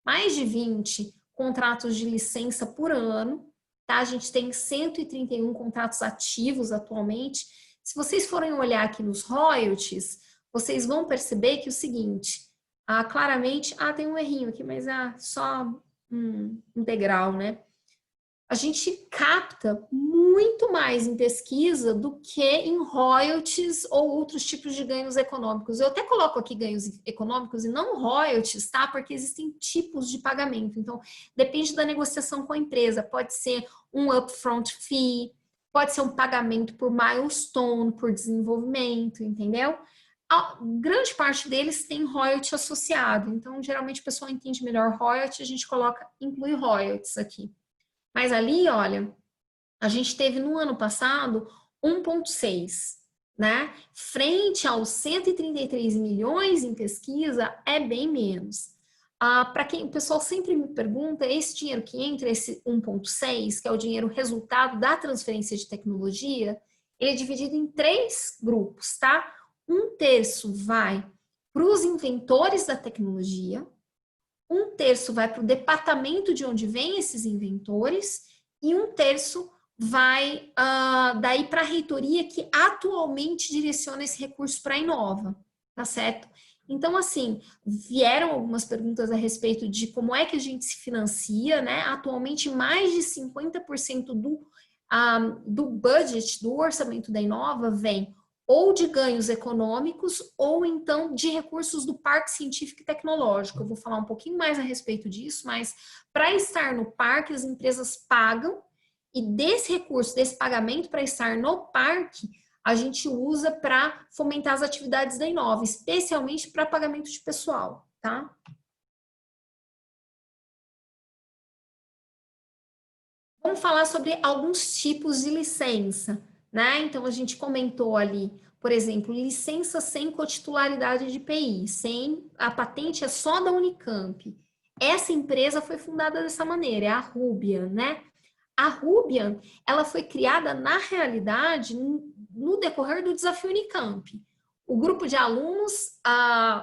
mais de 20 contratos de licença por ano. Tá? A gente tem 131 contratos ativos atualmente. Se vocês forem olhar aqui nos royalties, vocês vão perceber que é o seguinte, claramente, tem um errinho aqui, mas só um degrau, né? A gente capta muito mais em pesquisa do que em royalties ou outros tipos de ganhos econômicos. Eu até coloco aqui ganhos econômicos e não royalties, tá? Porque existem tipos de pagamento. Então, depende da negociação com a empresa. Pode ser um upfront fee, pode ser um pagamento por milestone, por desenvolvimento, entendeu? A grande parte deles tem royalty associado. Então, geralmente o pessoal entende melhor royalty, a gente inclui royalties aqui. Mas ali, olha, a gente teve no ano passado 1,6, né? Frente aos 133 milhões em pesquisa, é bem menos. Para quem o pessoal sempre me pergunta, esse dinheiro que entra, esse 1,6, que é o dinheiro resultado da transferência de tecnologia, ele é dividido em 3 grupos, tá? 1/3 vai para os inventores da tecnologia, 1/3 vai para o departamento de onde vêm esses inventores e 1/3 vai daí para a reitoria que atualmente direciona esse recurso para a Inova, tá certo? Então, assim, vieram algumas perguntas a respeito de como é que a gente se financia, né? Atualmente, mais de 50% do budget, do orçamento da Inova vem ou de ganhos econômicos, ou então de recursos do Parque Científico e Tecnológico. Eu vou falar um pouquinho mais a respeito disso, mas para estar no parque, as empresas pagam, e desse recurso, desse pagamento para estar no parque, a gente usa para fomentar as atividades da Inova, especialmente para pagamento de pessoal, tá? Vamos falar sobre alguns tipos de licença, né? Então, a gente comentou ali, por exemplo, licença sem cotitularidade de PI, a patente é só da Unicamp. Essa empresa foi fundada dessa maneira, é a Rubian, né? A Rubian, ela foi criada, na realidade, no decorrer do Desafio Unicamp. O grupo de alunos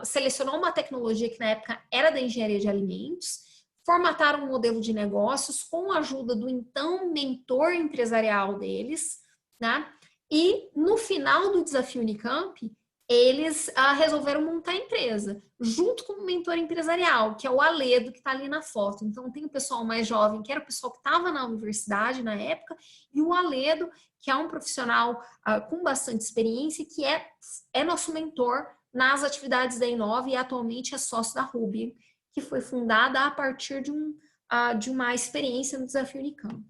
selecionou uma tecnologia que na época era da engenharia de alimentos, formataram um modelo de negócios com a ajuda do então mentor empresarial deles, né? E no final do Desafio Unicamp, eles resolveram montar a empresa, junto com o mentor empresarial, que é o Aledo, que está ali na foto. Então, tem o pessoal mais jovem, que era o pessoal que estava na universidade na época, e o Aledo, que é um profissional com bastante experiência, que é nosso mentor nas atividades da Inova e atualmente é sócio da Ruby, que foi fundada a partir de uma experiência no Desafio Unicamp.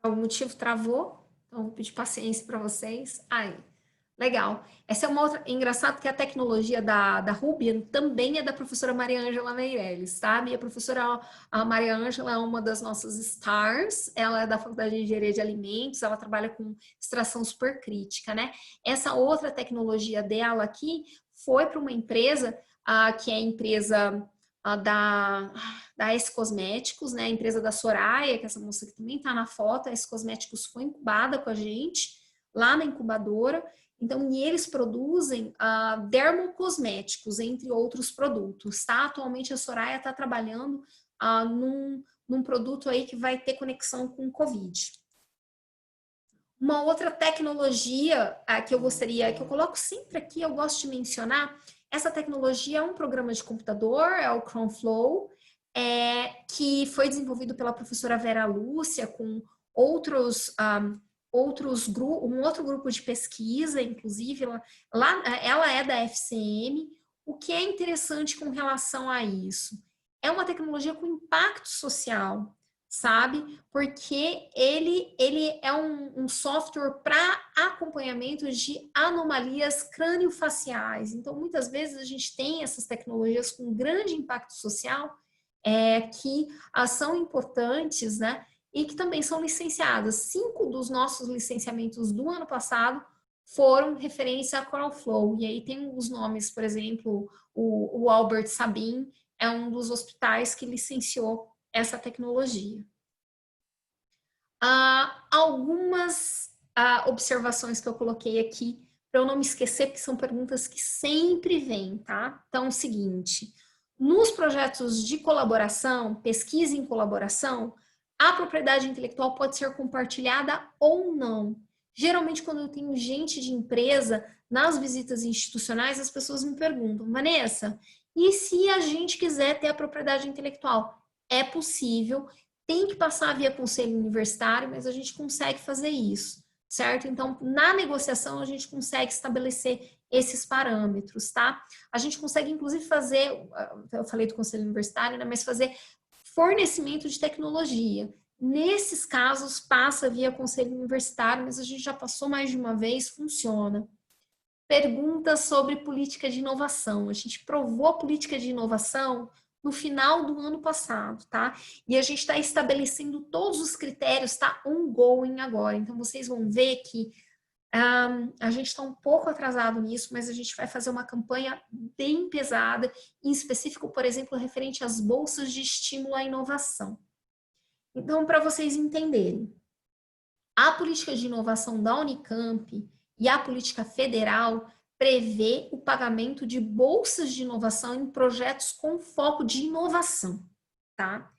Por algum motivo travou, então vou pedir paciência para vocês. Aí, legal. Essa é uma outra. Engraçado que a tecnologia da Rubian também é da professora Maria Ângela Meirelles, sabe? E a professora Maria Ângela é uma das nossas stars, ela é da Faculdade de Engenharia de Alimentos, ela trabalha com extração supercrítica, né? Essa outra tecnologia dela aqui foi para uma empresa, que é a empresa da S Cosméticos, né, a empresa da Soraya, que é essa moça que também está na foto. A S Cosméticos foi incubada com a gente, lá na incubadora. Então, e eles produzem dermocosméticos, entre outros produtos, tá? Atualmente a Soraya está trabalhando num produto aí que vai ter conexão com o Covid. Uma outra tecnologia que eu gostaria, que eu coloco sempre aqui, eu gosto de mencionar, essa tecnologia é um programa de computador, é o ChromeFlow, que foi desenvolvido pela professora Vera Lúcia com um outro grupo de pesquisa, inclusive, ela é da FCM. O que é interessante com relação a isso? É uma tecnologia com impacto social, sabe? Porque ele é um software para acompanhamento de anomalias craniofaciais. Então, muitas vezes a gente tem essas tecnologias com grande impacto social, que são importantes, né? E que também são licenciadas. 5 dos nossos licenciamentos do ano passado foram referência a ChromeFlow. E aí tem os nomes, por exemplo, o Albert Sabin é um dos hospitais que licenciou essa tecnologia. Algumas observações que eu coloquei aqui, para eu não me esquecer, porque são perguntas que sempre vêm, tá? Então, é o seguinte, nos projetos de colaboração, pesquisa em colaboração, a propriedade intelectual pode ser compartilhada ou não. Geralmente, quando eu tenho gente de empresa, nas visitas institucionais, as pessoas me perguntam, Vanessa, e se a gente quiser ter a propriedade intelectual? É possível, tem que passar via conselho universitário, mas a gente consegue fazer isso, certo? Então, na negociação, a gente consegue estabelecer esses parâmetros, tá? A gente consegue, inclusive, fazer, eu falei do conselho universitário, né, mas fazer fornecimento de tecnologia. Nesses casos, passa via conselho universitário, mas a gente já passou mais de uma vez, funciona. Perguntas sobre política de inovação. A gente provou a política de inovação no final do ano passado, tá? E a gente está estabelecendo todos os critérios, tá ongoing agora. Então, vocês vão ver que a gente está um pouco atrasado nisso, mas a gente vai fazer uma campanha bem pesada, em específico, por exemplo, referente às bolsas de estímulo à inovação. Então, para vocês entenderem, a política de inovação da Unicamp e a política federal prevê o pagamento de bolsas de inovação em projetos com foco de inovação, tá?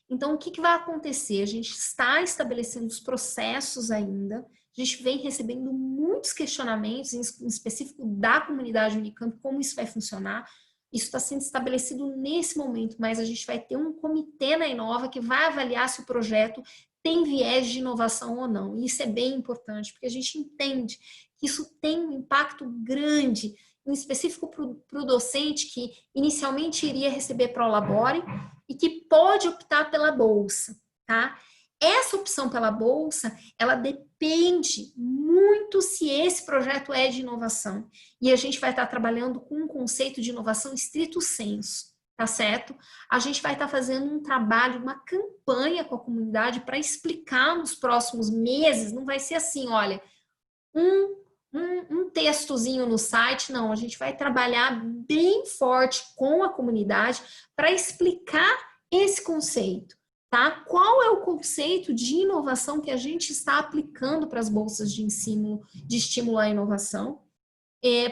Então, o que vai acontecer? A gente está estabelecendo os processos ainda, a gente vem recebendo muitos questionamentos, em específico da comunidade Unicamp, como isso vai funcionar. Isso está sendo estabelecido nesse momento, mas a gente vai ter um comitê na Inova que vai avaliar se o projeto tem viés de inovação ou não. E isso é bem importante, porque a gente entende que isso tem um impacto grande, em específico para o docente que inicialmente iria receber Prolabore e que pode optar pela bolsa, tá? Essa opção pela bolsa, ela depende muito se esse projeto é de inovação. E a gente vai estar trabalhando com um conceito de inovação estrito sensu, tá certo? A gente vai estar fazendo um trabalho, uma campanha com a comunidade para explicar nos próximos meses, não vai ser assim, olha, um textozinho no site, não, a gente vai trabalhar bem forte com a comunidade para explicar esse conceito, tá? Qual é o conceito de inovação que a gente está aplicando para as bolsas de ensino, de estímulo à inovação,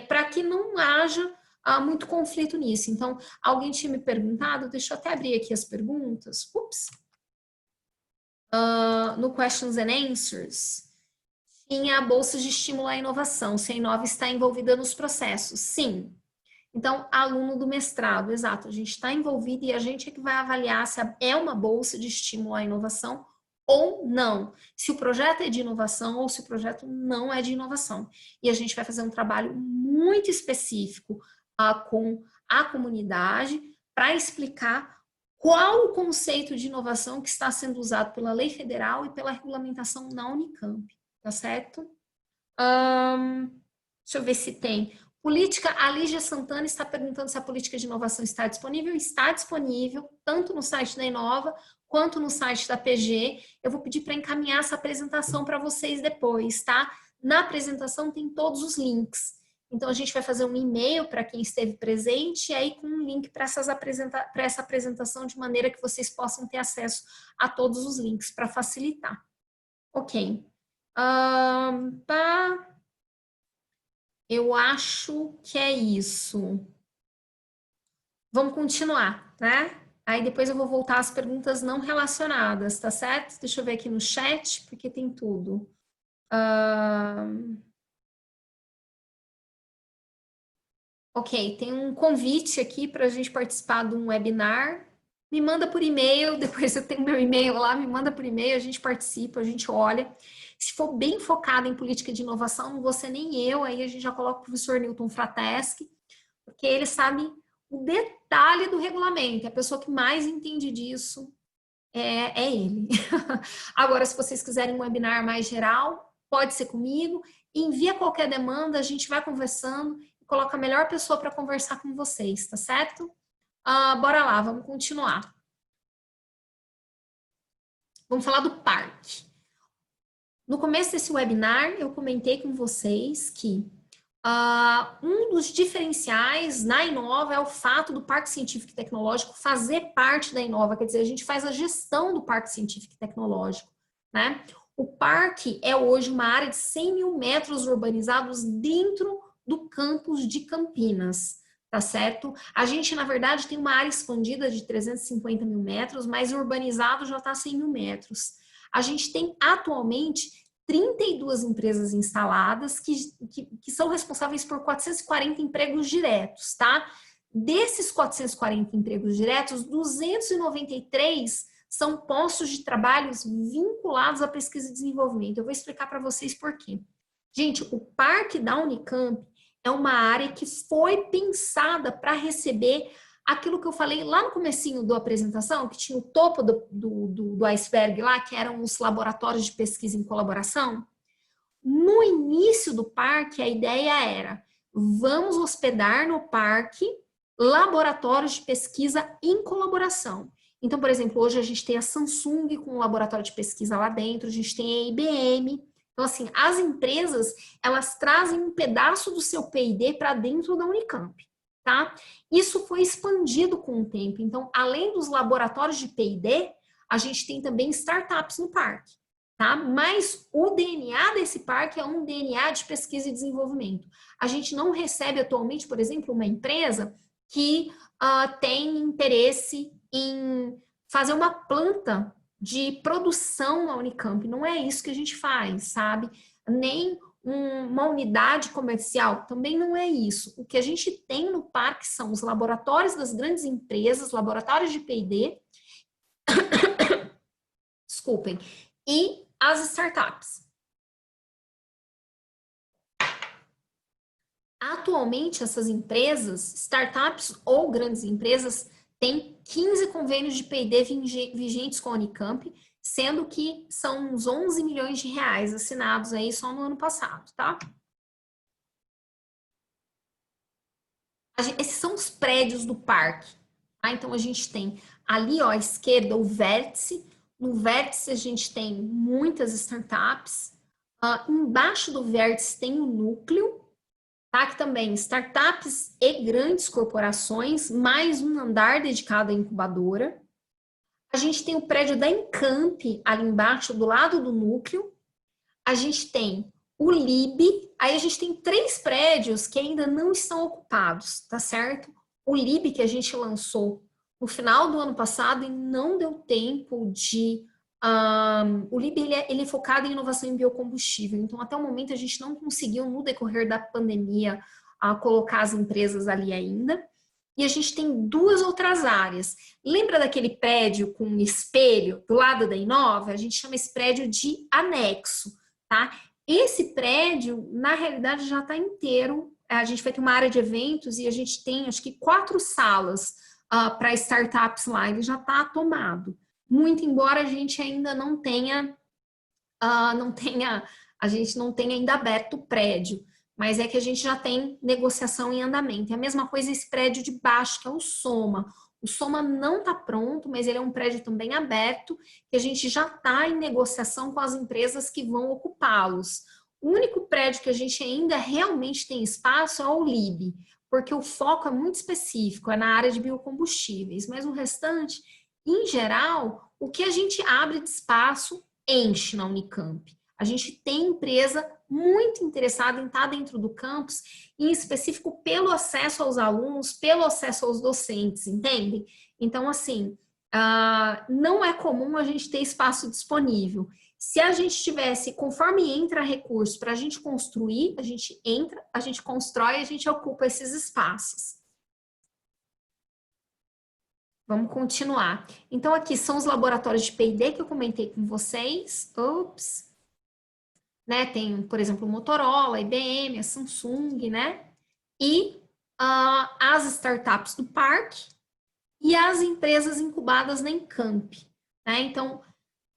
para que não haja muito conflito nisso. Então, alguém tinha me perguntado, deixa eu até abrir aqui as perguntas, no Questions and Answers, tinha a bolsa de estímulo à inovação, se a Inova está envolvida nos processos. Sim. Então, aluno do mestrado, exato, a gente está envolvido e a gente é que vai avaliar se é uma bolsa de estímulo à inovação ou não. Se o projeto é de inovação ou se o projeto não é de inovação. E a gente vai fazer um trabalho muito específico com a comunidade para explicar qual o conceito de inovação que está sendo usado pela lei federal e pela regulamentação na Unicamp. Tá certo? Deixa eu ver se tem. Política, a Lígia Santana está perguntando se a política de inovação está disponível. Está disponível, tanto no site da Inova, quanto no site da PG. Eu vou pedir para encaminhar essa apresentação para vocês depois, tá? Na apresentação tem todos os links. Então, a gente vai fazer um e-mail para quem esteve presente e aí com um link para essa apresentação de maneira que vocês possam ter acesso a todos os links para facilitar. Ok. Eu acho que é isso. Vamos continuar, né? Aí depois eu vou voltar às perguntas não relacionadas, tá certo? Deixa eu ver aqui no chat, porque tem tudo. Ok, tem um convite aqui para a gente participar de um webinar. Me manda por e-mail, depois eu tenho meu e-mail lá, me manda por e-mail, a gente participa, a gente olha. Se for bem focado em política de inovação, não vou ser nem eu, aí a gente já coloca o professor Newton Frateschi, porque ele sabe o detalhe do regulamento, a pessoa que mais entende disso é ele. Agora, se vocês quiserem um webinar mais geral, pode ser comigo, envia qualquer demanda, a gente vai conversando e coloca a melhor pessoa para conversar com vocês, tá certo? Bora lá, vamos continuar. Vamos falar do parque. No começo desse webinar, eu comentei com vocês que um dos diferenciais na Inova é o fato do Parque Científico e Tecnológico fazer parte da Inova, quer dizer, a gente faz a gestão do Parque Científico e Tecnológico, né? O parque é hoje uma área de 100 mil metros urbanizados dentro do campus de Campinas, tá certo? A gente, na verdade, tem uma área expandida de 350 mil metros, mas urbanizado já está 100 mil metros. A gente tem atualmente 32 empresas instaladas que são responsáveis por 440 empregos diretos, tá? Desses 440 empregos diretos, 293 são postos de trabalhos vinculados à pesquisa e desenvolvimento. Eu vou explicar para vocês por quê. Gente, o Parque da Unicamp é uma área que foi pensada para receber aquilo que eu falei lá no comecinho da apresentação, que tinha o topo do iceberg lá, que eram os laboratórios de pesquisa em colaboração. No início do parque, a ideia era, vamos hospedar no parque laboratórios de pesquisa em colaboração. Então, por exemplo, hoje a gente tem a Samsung com um laboratório de pesquisa lá dentro, a gente tem a IBM. Então, assim, as empresas, elas trazem um pedaço do seu P&D para dentro da Unicamp, tá? Isso foi expandido com o tempo. Então, além dos laboratórios de P&D, a gente tem também startups no parque, tá? Mas o DNA desse parque é um DNA de pesquisa e desenvolvimento. A gente não recebe atualmente, por exemplo, uma empresa que tem interesse em fazer uma planta de produção na Unicamp. Não é isso que a gente faz, sabe? Nem uma unidade comercial, também não é isso. O que a gente tem no parque são os laboratórios das grandes empresas, laboratórios de P&D, desculpem, e as startups. Atualmente, essas empresas, startups ou grandes empresas, têm 15 convênios de P&D vigentes com a Unicamp, sendo que são uns 11 milhões de reais assinados aí só no ano passado, tá? Esses são os prédios do parque, tá? Então, a gente tem ali, ó, à esquerda, o vértice. No vértice, a gente tem muitas startups. Embaixo do vértice tem o núcleo, tá? Que também startups e grandes corporações, mais um andar dedicado à incubadora. A gente tem o prédio da Encamp ali embaixo, do lado do núcleo. A gente tem o LIB, aí a gente tem 3 prédios que ainda não estão ocupados, tá certo? O LIB que a gente lançou no final do ano passado e não deu tempo de... o LIB ele é focado em inovação em biocombustível, então até o momento a gente não conseguiu, no decorrer da pandemia, colocar as empresas ali ainda. E a gente tem 2 outras áreas. Lembra daquele prédio com um espelho do lado da Inova? A gente chama esse prédio de anexo, tá? Esse prédio, na realidade, já está inteiro. A gente vai ter uma área de eventos e a gente tem, acho que 4 salas para startups lá. Ele já está tomado. Muito embora a gente ainda não tenha, a gente não tenha ainda aberto o prédio. Mas é que a gente já tem negociação em andamento. É a mesma coisa esse prédio de baixo, que é o Soma. O Soma não está pronto, mas ele é um prédio também aberto, que a gente já está em negociação com as empresas que vão ocupá-los. O único prédio que a gente ainda realmente tem espaço é o LIB, porque o foco é muito específico, é na área de biocombustíveis, mas o restante, em geral, o que a gente abre de espaço enche na Unicamp. A gente tem empresa muito interessada em estar dentro do campus, em específico pelo acesso aos alunos, pelo acesso aos docentes, entende? Então, assim, não é comum a gente ter espaço disponível. Se a gente tivesse, conforme entra recurso para a gente construir, a gente entra, a gente constrói, a gente ocupa esses espaços. Vamos continuar. Então, aqui são os laboratórios de P&D que eu comentei com vocês. Ops. Né? Tem, por exemplo, o Motorola, a IBM, a Samsung, né? E as startups do parque e as empresas incubadas na Encamp. Né? Então,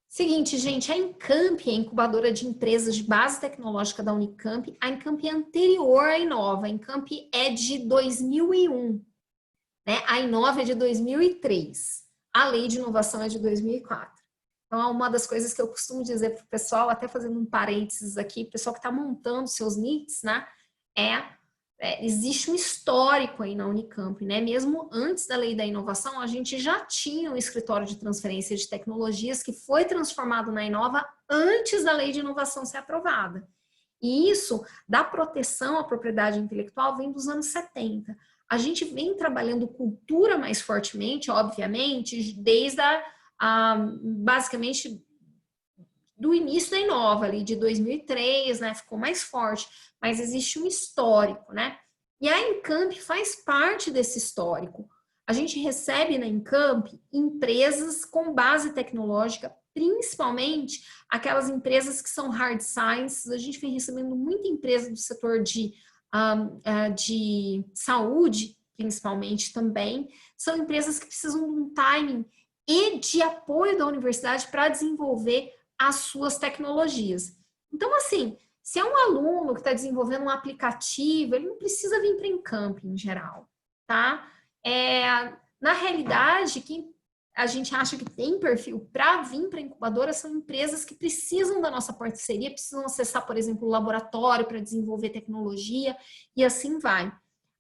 seguinte, gente, a Encamp é a incubadora de empresas de base tecnológica da Unicamp. A Encamp é anterior à Inova. A Encamp é de 2001. Né? A Inova é de 2003. A Lei de Inovação é de 2004. Então, uma das coisas que eu costumo dizer para o pessoal, até fazendo um parênteses aqui, o pessoal que está montando seus NITs, né, existe um histórico aí na Unicamp, né? Mesmo antes da Lei da Inovação, a gente já tinha um escritório de transferência de tecnologias que foi transformado na Inova antes da Lei de Inovação ser aprovada. E isso, da proteção à propriedade intelectual, vem dos anos 70. A gente vem trabalhando cultura mais fortemente, obviamente, desde basicamente do início da Inova, ali de 2003, né, ficou mais forte, mas existe um histórico, né? E a Encamp faz parte desse histórico. A gente recebe na Encamp empresas com base tecnológica, principalmente aquelas empresas que são hard sciences. A gente vem recebendo muita empresa do setor de saúde, principalmente também. São empresas que precisam de um timing e de apoio da universidade para desenvolver as suas tecnologias. Então, assim, se é um aluno que está desenvolvendo um aplicativo, ele não precisa vir para a Encamp em geral, tá? Na realidade, quem a gente acha que tem perfil para vir para a incubadora são empresas que precisam da nossa parceria, precisam acessar, por exemplo, o laboratório para desenvolver tecnologia e assim vai.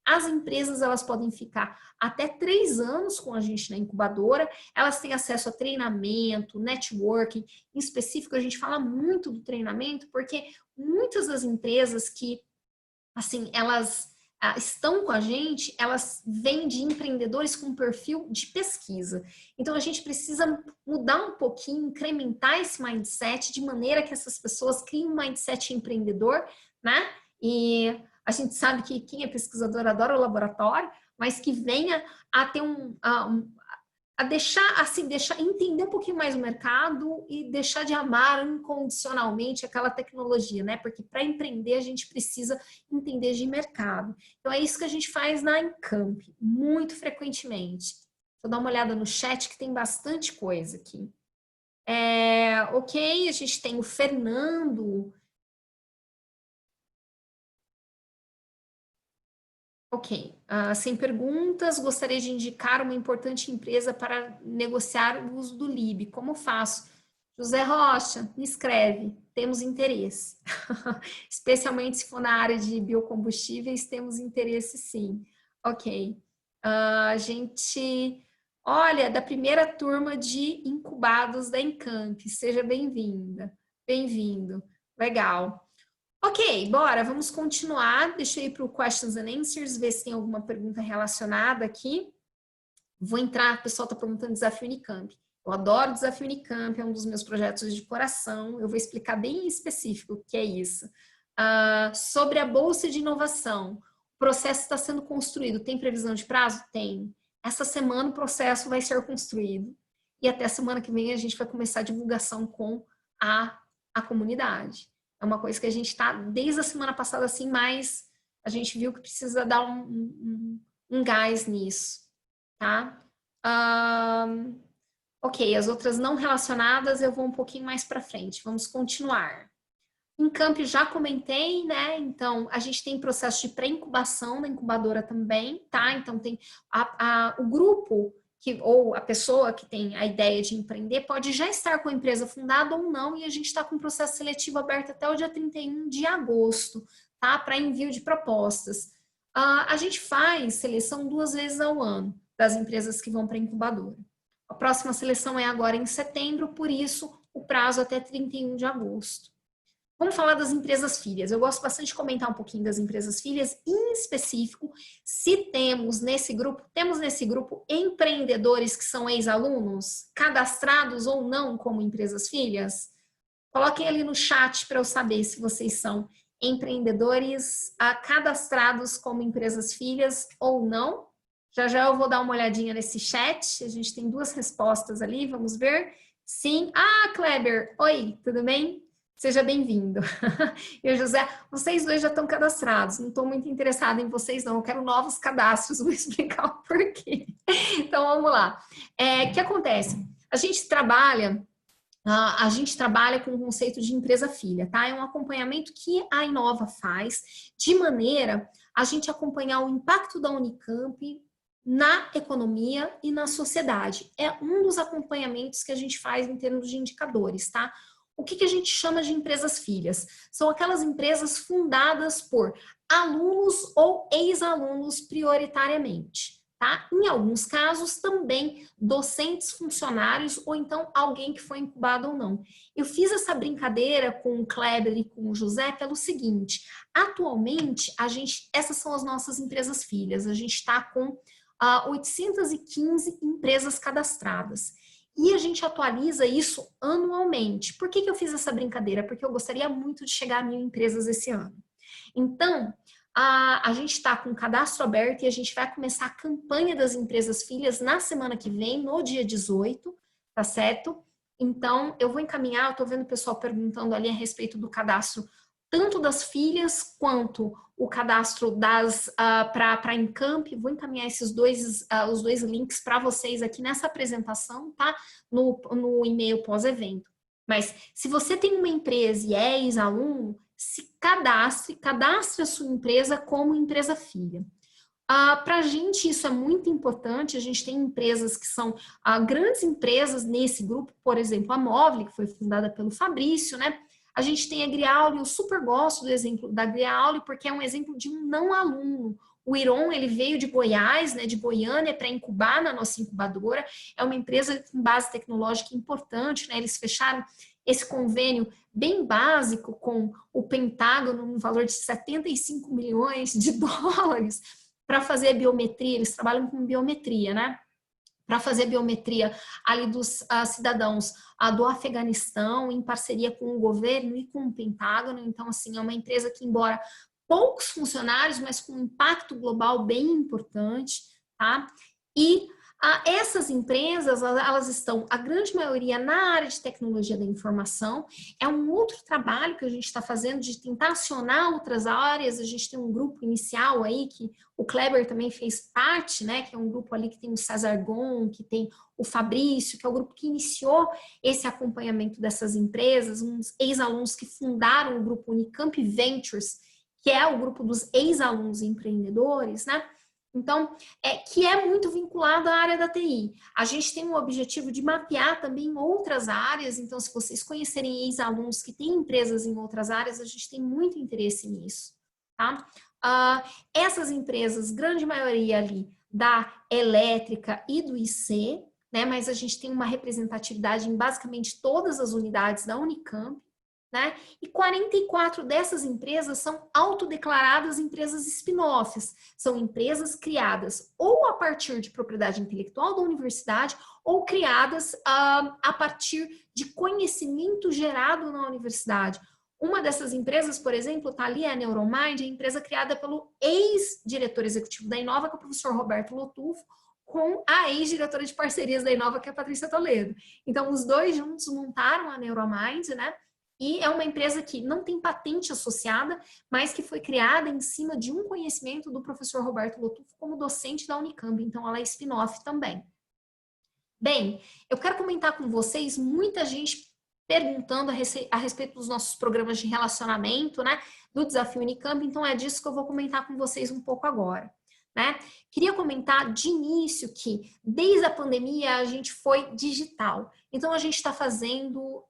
As empresas, elas podem ficar até 3 anos com a gente na incubadora, elas têm acesso a treinamento, networking. Em específico, a gente fala muito do treinamento, porque muitas das empresas que, assim, elas estão com a gente, elas vêm de empreendedores com perfil de pesquisa. Então, a gente precisa mudar um pouquinho, incrementar esse mindset, de maneira que essas pessoas criem um mindset empreendedor, né? E a gente sabe que quem é pesquisador adora o laboratório, mas que venha a ter deixar entender um pouquinho mais o mercado e deixar de amar incondicionalmente aquela tecnologia, né? Porque para empreender a gente precisa entender de mercado. Então é isso que a gente faz na Encamp, muito frequentemente. Vou dar uma olhada no chat que tem bastante coisa aqui. Ok, a gente tem o Fernando. Ok, sem perguntas, gostaria de indicar uma importante empresa para negociar o uso do LIB. Como faço? José Rocha, me escreve, temos interesse. Especialmente se for na área de biocombustíveis, temos interesse sim. Ok. A gente, olha, da primeira turma de incubados da Encamp, seja bem-vinda, bem-vindo. Legal. Ok, bora, vamos continuar. Deixa eu ir para o Questions and Answers, ver se tem alguma pergunta relacionada aqui. Vou entrar, o pessoal está perguntando desafio Unicamp. Eu adoro o desafio Unicamp, é um dos meus projetos de coração. Eu vou explicar bem específico o que é isso. Sobre a Bolsa de Inovação, o processo está sendo construído. Tem previsão de prazo? Tem. Essa semana o processo vai ser construído. E até a semana que vem a gente vai começar a divulgação com a comunidade. É uma coisa que a gente está, desde a semana passada, assim, mas a gente viu que precisa dar um gás nisso, tá? Ok, as outras não relacionadas eu vou um pouquinho mais para frente. Vamos continuar. Encamp já comentei, né? Então, a gente tem processo de pré-incubação na incubadora também, tá? Então, tem o grupo ou a pessoa que tem a ideia de empreender pode já estar com a empresa fundada ou não, e a gente está com o processo seletivo aberto até o dia 31 de agosto, tá? Para envio de propostas. A gente faz seleção 2 vezes ao ano das empresas que vão para a incubadora. A próxima seleção é agora em setembro, por isso o prazo até 31 de agosto. Vamos falar das empresas filhas. Eu gosto bastante de comentar um pouquinho das empresas filhas, em específico, se temos nesse grupo empreendedores que são ex-alunos, cadastrados ou não como empresas filhas. Coloquem ali no chat para eu saber se vocês são empreendedores cadastrados como empresas filhas ou não. Já já eu vou dar uma olhadinha nesse chat. A gente tem 2 respostas ali, vamos ver. Sim. Kleber, oi, tudo bem? Seja bem-vindo. E o José, vocês 2 já estão cadastrados. Não estou muito interessada em vocês, não. Eu quero novos cadastros. Vou explicar o porquê. Então, vamos lá. O que acontece? A gente trabalha com o conceito de empresa filha, tá? É um acompanhamento que a Inova faz de maneira a gente acompanhar o impacto da Unicamp na economia e na sociedade. É um dos acompanhamentos que a gente faz em termos de indicadores, tá? O que a gente chama de empresas filhas? São aquelas empresas fundadas por alunos ou ex-alunos prioritariamente, tá? Em alguns casos também docentes, funcionários ou então alguém que foi incubado ou não. Eu fiz essa brincadeira com o Kleber e com o José pelo seguinte: atualmente essas são as nossas empresas filhas. A gente está com 815 empresas cadastradas. E a gente atualiza isso anualmente. Por que eu fiz essa brincadeira? Porque eu gostaria muito de chegar a 1.000 empresas esse ano. Então, a gente está com o cadastro aberto e a gente vai começar a campanha das empresas filhas na semana que vem, no dia 18, tá certo? Então, eu vou encaminhar, eu estou vendo o pessoal perguntando ali a respeito do cadastro, tanto das filhas quanto o cadastro para a Encamp. Vou encaminhar os dois links para vocês aqui nessa apresentação, tá? No e-mail pós-evento. Mas se você tem uma empresa e é ex-aluno, se cadastre a sua empresa como empresa filha. Para a gente isso é muito importante. A gente tem empresas que são grandes empresas nesse grupo, por exemplo, a Móvel, que foi fundada pelo Fabrício, né? A gente tem a Griauli, eu super gosto do exemplo da Griauli, porque é um exemplo de um não aluno. O Iron, ele veio de Goiás, né, de Goiânia, para incubar na nossa incubadora. É uma empresa com base tecnológica importante, né? Eles fecharam esse convênio bem básico com o Pentágono, no valor de 75 milhões de dólares, para fazer biometria. Eles trabalham com biometria, né? Para fazer biometria ali dos cidadãos do Afeganistão, em parceria com o governo e com o Pentágono. Então, assim, é uma empresa que, embora poucos funcionários, mas com um impacto global bem importante, tá? E essas empresas, elas estão, a grande maioria, na área de tecnologia da informação. É um outro trabalho que a gente está fazendo de tentar acionar outras áreas. A gente tem um grupo inicial aí, que o Kleber também fez parte, né? Que é um grupo ali que tem o César Gon, que tem o Fabrício, que é o grupo que iniciou esse acompanhamento dessas empresas, uns ex-alunos que fundaram o grupo Unicamp Ventures, que é o grupo dos ex-alunos empreendedores, né? Então, que é muito vinculado à área da TI. A gente tem o objetivo de mapear também outras áreas. Então, se vocês conhecerem ex-alunos que têm empresas em outras áreas, a gente tem muito interesse nisso, tá? Essas empresas, grande maioria ali da elétrica e do IC, né? Mas a gente tem uma representatividade em basicamente todas as unidades da Unicamp, né? E 44 dessas empresas são autodeclaradas empresas spin-offs, são empresas criadas ou a partir de propriedade intelectual da universidade ou criadas a partir de conhecimento gerado na universidade. Uma dessas empresas, por exemplo, está ali, a Neuromind, a empresa criada pelo ex-diretor executivo da Inova, que é o professor Roberto Lotufo, com a ex-diretora de parcerias da Inova, que é a Patrícia Toledo. Então, os dois juntos montaram a Neuromind, né? E é uma empresa que não tem patente associada, mas que foi criada em cima de um conhecimento do professor Roberto Lotufo como docente da Unicamp. Então, ela é spin-off também. Bem, eu quero comentar com vocês, muita gente perguntando a respeito dos nossos programas de relacionamento, né? Do Desafio Unicamp. Então, é disso que eu vou comentar com vocês um pouco agora. né? Queria comentar de início que, desde a pandemia, a gente foi digital. Então, a gente está fazendo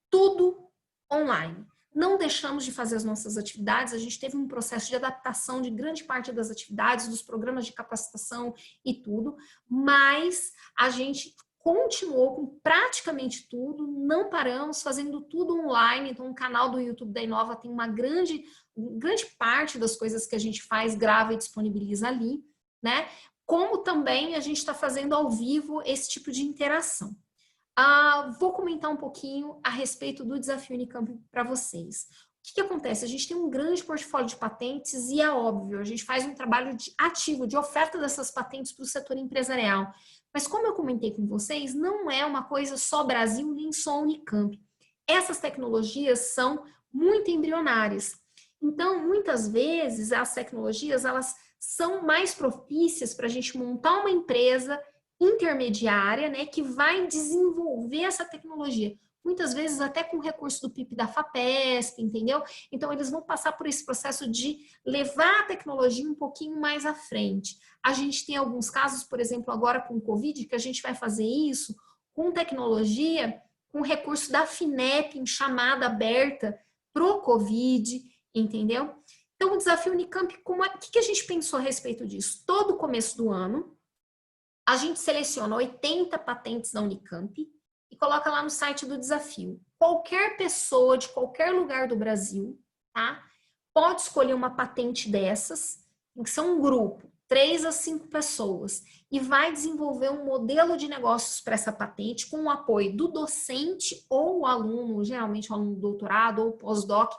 tudo online. Não deixamos de fazer as nossas atividades, a gente teve um processo de adaptação de grande parte das atividades, dos programas de capacitação e tudo, mas a gente continuou com praticamente tudo, não paramos, fazendo tudo online. Então, o canal do YouTube da Inova tem uma grande parte das coisas que a gente faz, grava e disponibiliza ali, né? Como também a gente está fazendo ao vivo esse tipo de interação. Vou comentar um pouquinho a respeito do Desafio Unicamp para vocês. O que acontece? A gente tem um grande portfólio de patentes e é óbvio, a gente faz um trabalho ativo de oferta dessas patentes para o setor empresarial. Mas como eu comentei com vocês, não é uma coisa só Brasil nem só Unicamp. Essas tecnologias são muito embrionárias. Então, muitas vezes, as tecnologias elas são mais propícias para a gente montar uma empresa intermediária, né, que vai desenvolver essa tecnologia. Muitas vezes até com recurso do PIP da FAPESP, entendeu? Então, eles vão passar por esse processo de levar a tecnologia um pouquinho mais à frente. A gente tem alguns casos, por exemplo, agora com o Covid, que a gente vai fazer isso com tecnologia, com recurso da FINEP em chamada aberta para o Covid, entendeu? Então, o Desafio Unicamp, o que a gente pensou a respeito disso? Todo começo do ano, a gente seleciona 80 patentes da Unicamp e coloca lá no site do desafio. Qualquer pessoa de qualquer lugar do Brasil, tá? Pode escolher uma patente dessas, tem que ser um grupo, 3 a 5 pessoas, e vai desenvolver um modelo de negócios para essa patente com o apoio do docente ou o aluno, geralmente o aluno do doutorado ou pós-doc,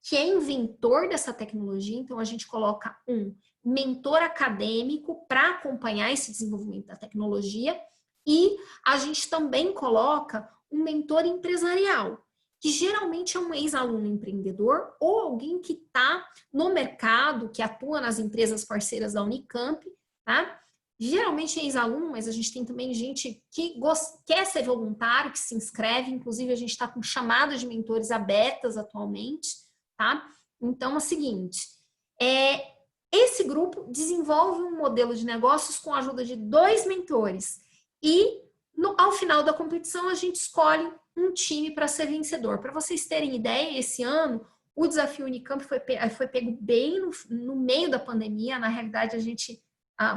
que é inventor dessa tecnologia. Então, a gente coloca um mentor acadêmico para acompanhar esse desenvolvimento da tecnologia e a gente também coloca um mentor empresarial, que geralmente é um ex-aluno empreendedor ou alguém que está no mercado, que atua nas empresas parceiras da Unicamp, tá? Geralmente é ex-aluno, mas a gente tem também gente que quer ser voluntário, que se inscreve, inclusive a gente está com chamadas de mentores abertas atualmente, tá? Então é o seguinte, esse grupo desenvolve um modelo de negócios com a ajuda de 2 mentores e ao final da competição a gente escolhe um time para ser vencedor. Para vocês terem ideia, esse ano o Desafio Unicamp foi pego bem no meio da pandemia. Na realidade,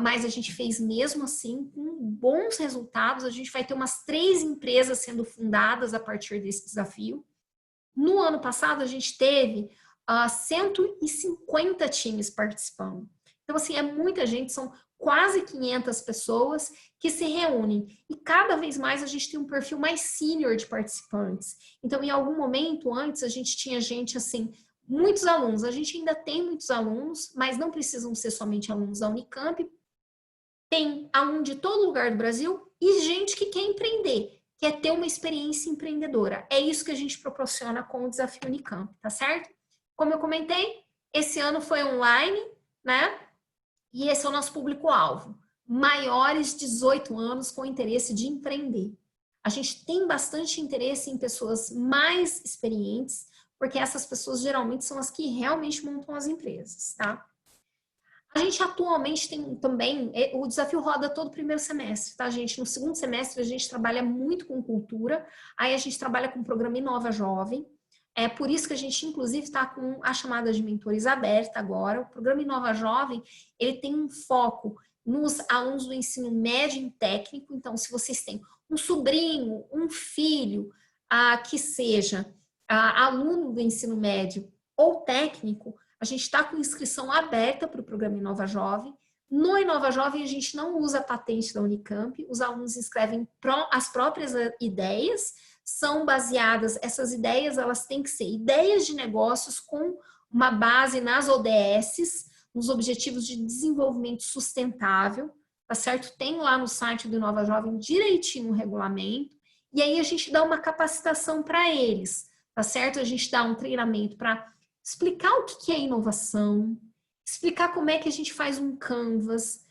mas a gente fez mesmo assim, com bons resultados. A gente vai ter umas 3 empresas sendo fundadas a partir desse desafio. No ano passado, a gente teve 150 times participando. Então, assim, é muita gente, são quase 500 pessoas que se reúnem. E cada vez mais a gente tem um perfil mais sênior de participantes. Então, em algum momento, antes, a gente tinha gente, assim, muitos alunos. A gente ainda tem muitos alunos, mas não precisam ser somente alunos da Unicamp. Tem aluno de todo lugar do Brasil e gente que quer empreender, quer ter uma experiência empreendedora. É isso que a gente proporciona com o Desafio Unicamp, tá certo? Como eu comentei, esse ano foi online, né? E esse é o nosso público-alvo. Maiores de 18 anos com interesse de empreender. A gente tem bastante interesse em pessoas mais experientes, porque essas pessoas geralmente são as que realmente montam as empresas, tá? A gente atualmente tem também, o desafio roda todo o primeiro semestre, tá, gente? No segundo semestre a gente trabalha muito com cultura, aí a gente trabalha com o programa Inova Jovem. É por isso que a gente, inclusive, está com a chamada de mentores aberta agora. O programa Inova Jovem, ele tem um foco nos alunos do ensino médio e técnico. Então, se vocês têm um sobrinho, um filho, que seja aluno do ensino médio ou técnico, a gente está com inscrição aberta para o programa Inova Jovem. No Inova Jovem, a gente não usa a patente da Unicamp, os alunos inscrevem as próprias ideias, são baseadas, essas ideias, elas têm que ser ideias de negócios com uma base nas ODSs, nos Objetivos de Desenvolvimento Sustentável, tá certo? Tem lá no site do Inova Jovem direitinho o regulamento, e aí a gente dá uma capacitação para eles, tá certo? A gente dá um treinamento para explicar o que é inovação, explicar como é que a gente faz um Canvas.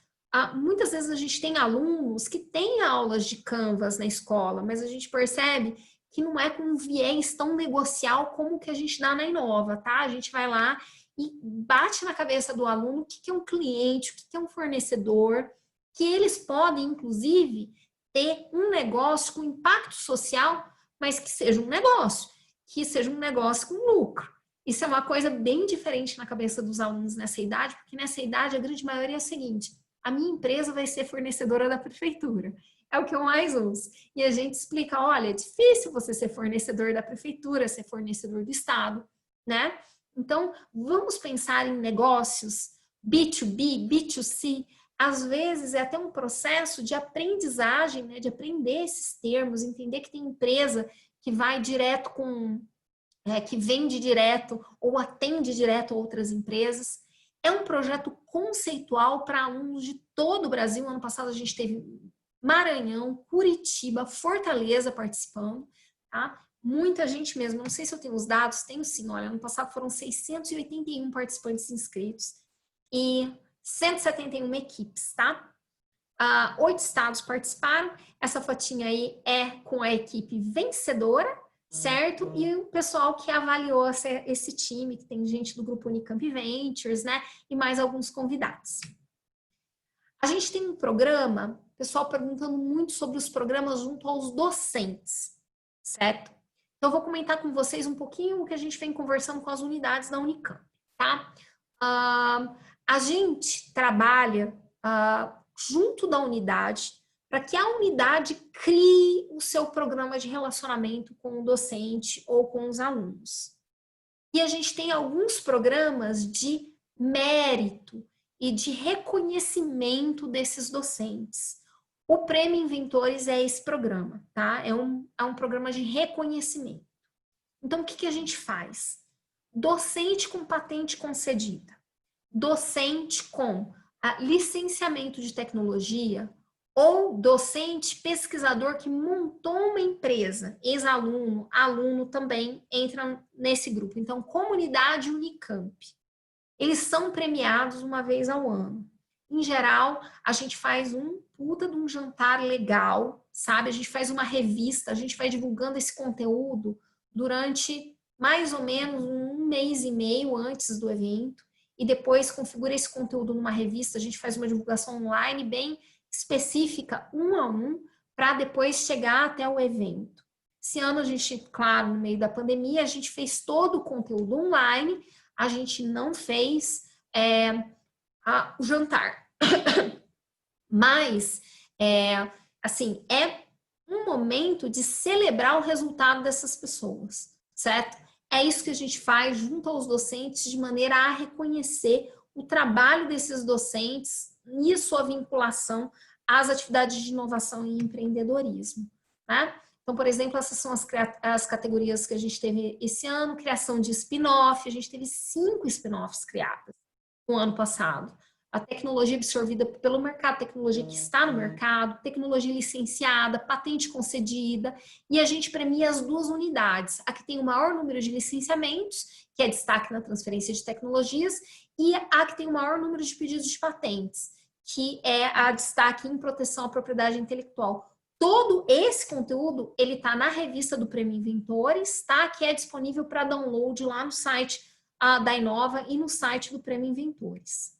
Muitas vezes a gente tem alunos que têm aulas de Canvas na escola, mas a gente percebe que não é com um viés tão negocial como que a gente dá na Inova, tá? A gente vai lá e bate na cabeça do aluno o que é um cliente, o que é um fornecedor, que eles podem, inclusive, ter um negócio com impacto social, mas que seja um negócio com lucro. Isso é uma coisa bem diferente na cabeça dos alunos nessa idade, porque nessa idade a grande maioria é o seguinte: a minha empresa vai ser fornecedora da prefeitura. É o que eu mais ouço. E a gente explica, olha, é difícil você ser fornecedor da prefeitura, ser fornecedor do Estado, né? Então, vamos pensar em negócios B2B, B2C. Às vezes é até um processo de aprendizagem, né? De aprender esses termos, entender que tem empresa que vai direto que vende direto ou atende direto a outras empresas. É um projeto conceitual para alunos de todo o Brasil. Ano passado a gente teve Maranhão, Curitiba, Fortaleza participando, tá? Muita gente mesmo, não sei se eu tenho os dados, tenho sim, olha, ano passado foram 681 participantes inscritos e 171 equipes, tá? 8 estados participaram, essa fotinha aí é com a equipe vencedora, certo? E o pessoal que avaliou esse time, que tem gente do grupo Unicamp Ventures, né? E mais alguns convidados. A gente tem um programa, pessoal perguntando muito sobre os programas junto aos docentes, certo? Então, eu vou comentar com vocês um pouquinho o que a gente vem conversando com as unidades da Unicamp, tá? A gente trabalha junto da unidade para que a unidade crie o seu programa de relacionamento com o docente ou com os alunos. E a gente tem alguns programas de mérito e de reconhecimento desses docentes. O Prêmio Inventores é esse programa, tá? É um programa de reconhecimento. Então, o que a gente faz? Docente com patente concedida, docente com licenciamento de tecnologia ou docente pesquisador que montou uma empresa, ex-aluno, aluno também entra nesse grupo. Então, comunidade Unicamp. Eles são premiados uma vez ao ano. Em geral, a gente faz um puta de um jantar legal, sabe? A gente faz uma revista, a gente vai divulgando esse conteúdo durante mais ou menos 1 mês e meio antes do evento e depois configura esse conteúdo numa revista, a gente faz uma divulgação online bem específica, 1 a 1, para depois chegar até o evento. Esse ano a gente, claro, no meio da pandemia, a gente fez todo o conteúdo online, a gente não fez o jantar. Mas, assim, é um momento de celebrar o resultado dessas pessoas, certo? É isso que a gente faz junto aos docentes de maneira a reconhecer o trabalho desses docentes e sua vinculação às atividades de inovação e empreendedorismo, né? Então, por exemplo, essas são as categorias que a gente teve esse ano, criação de spin-off, a gente teve 5 spin-offs criadas no ano passado. A tecnologia absorvida pelo mercado, tecnologia que está no mercado, tecnologia licenciada, patente concedida, e a gente premia as 2 unidades, a que tem o maior número de licenciamentos, que é destaque na transferência de tecnologias, e a que tem o maior número de pedidos de patentes, que é a destaque em proteção à propriedade intelectual. Todo esse conteúdo, ele está na revista do Prêmio Inventores, tá? Que é disponível para download lá no site da Inova e no site do Prêmio Inventores.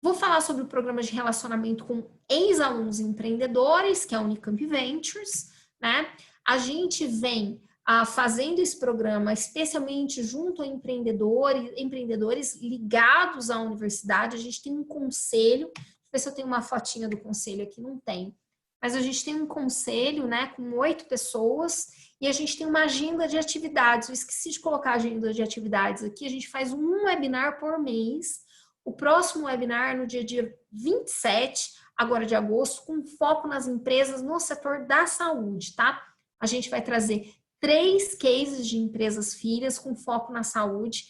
Vou falar sobre o programa de relacionamento com ex-alunos empreendedores, que é a Unicamp Ventures, né? A gente vem fazendo esse programa especialmente junto a empreendedores ligados à universidade. A gente tem um conselho, deixa eu ver se eu tenho uma fotinha do conselho aqui, não tem. Mas a gente tem um conselho, né, com 8 pessoas e a gente tem uma agenda de atividades. Eu esqueci de colocar a agenda de atividades aqui. A gente faz um webinar por mês. O próximo webinar no dia 27, agora de agosto, com foco nas empresas no setor da saúde, tá? A gente vai trazer 3 cases de empresas filhas com foco na saúde.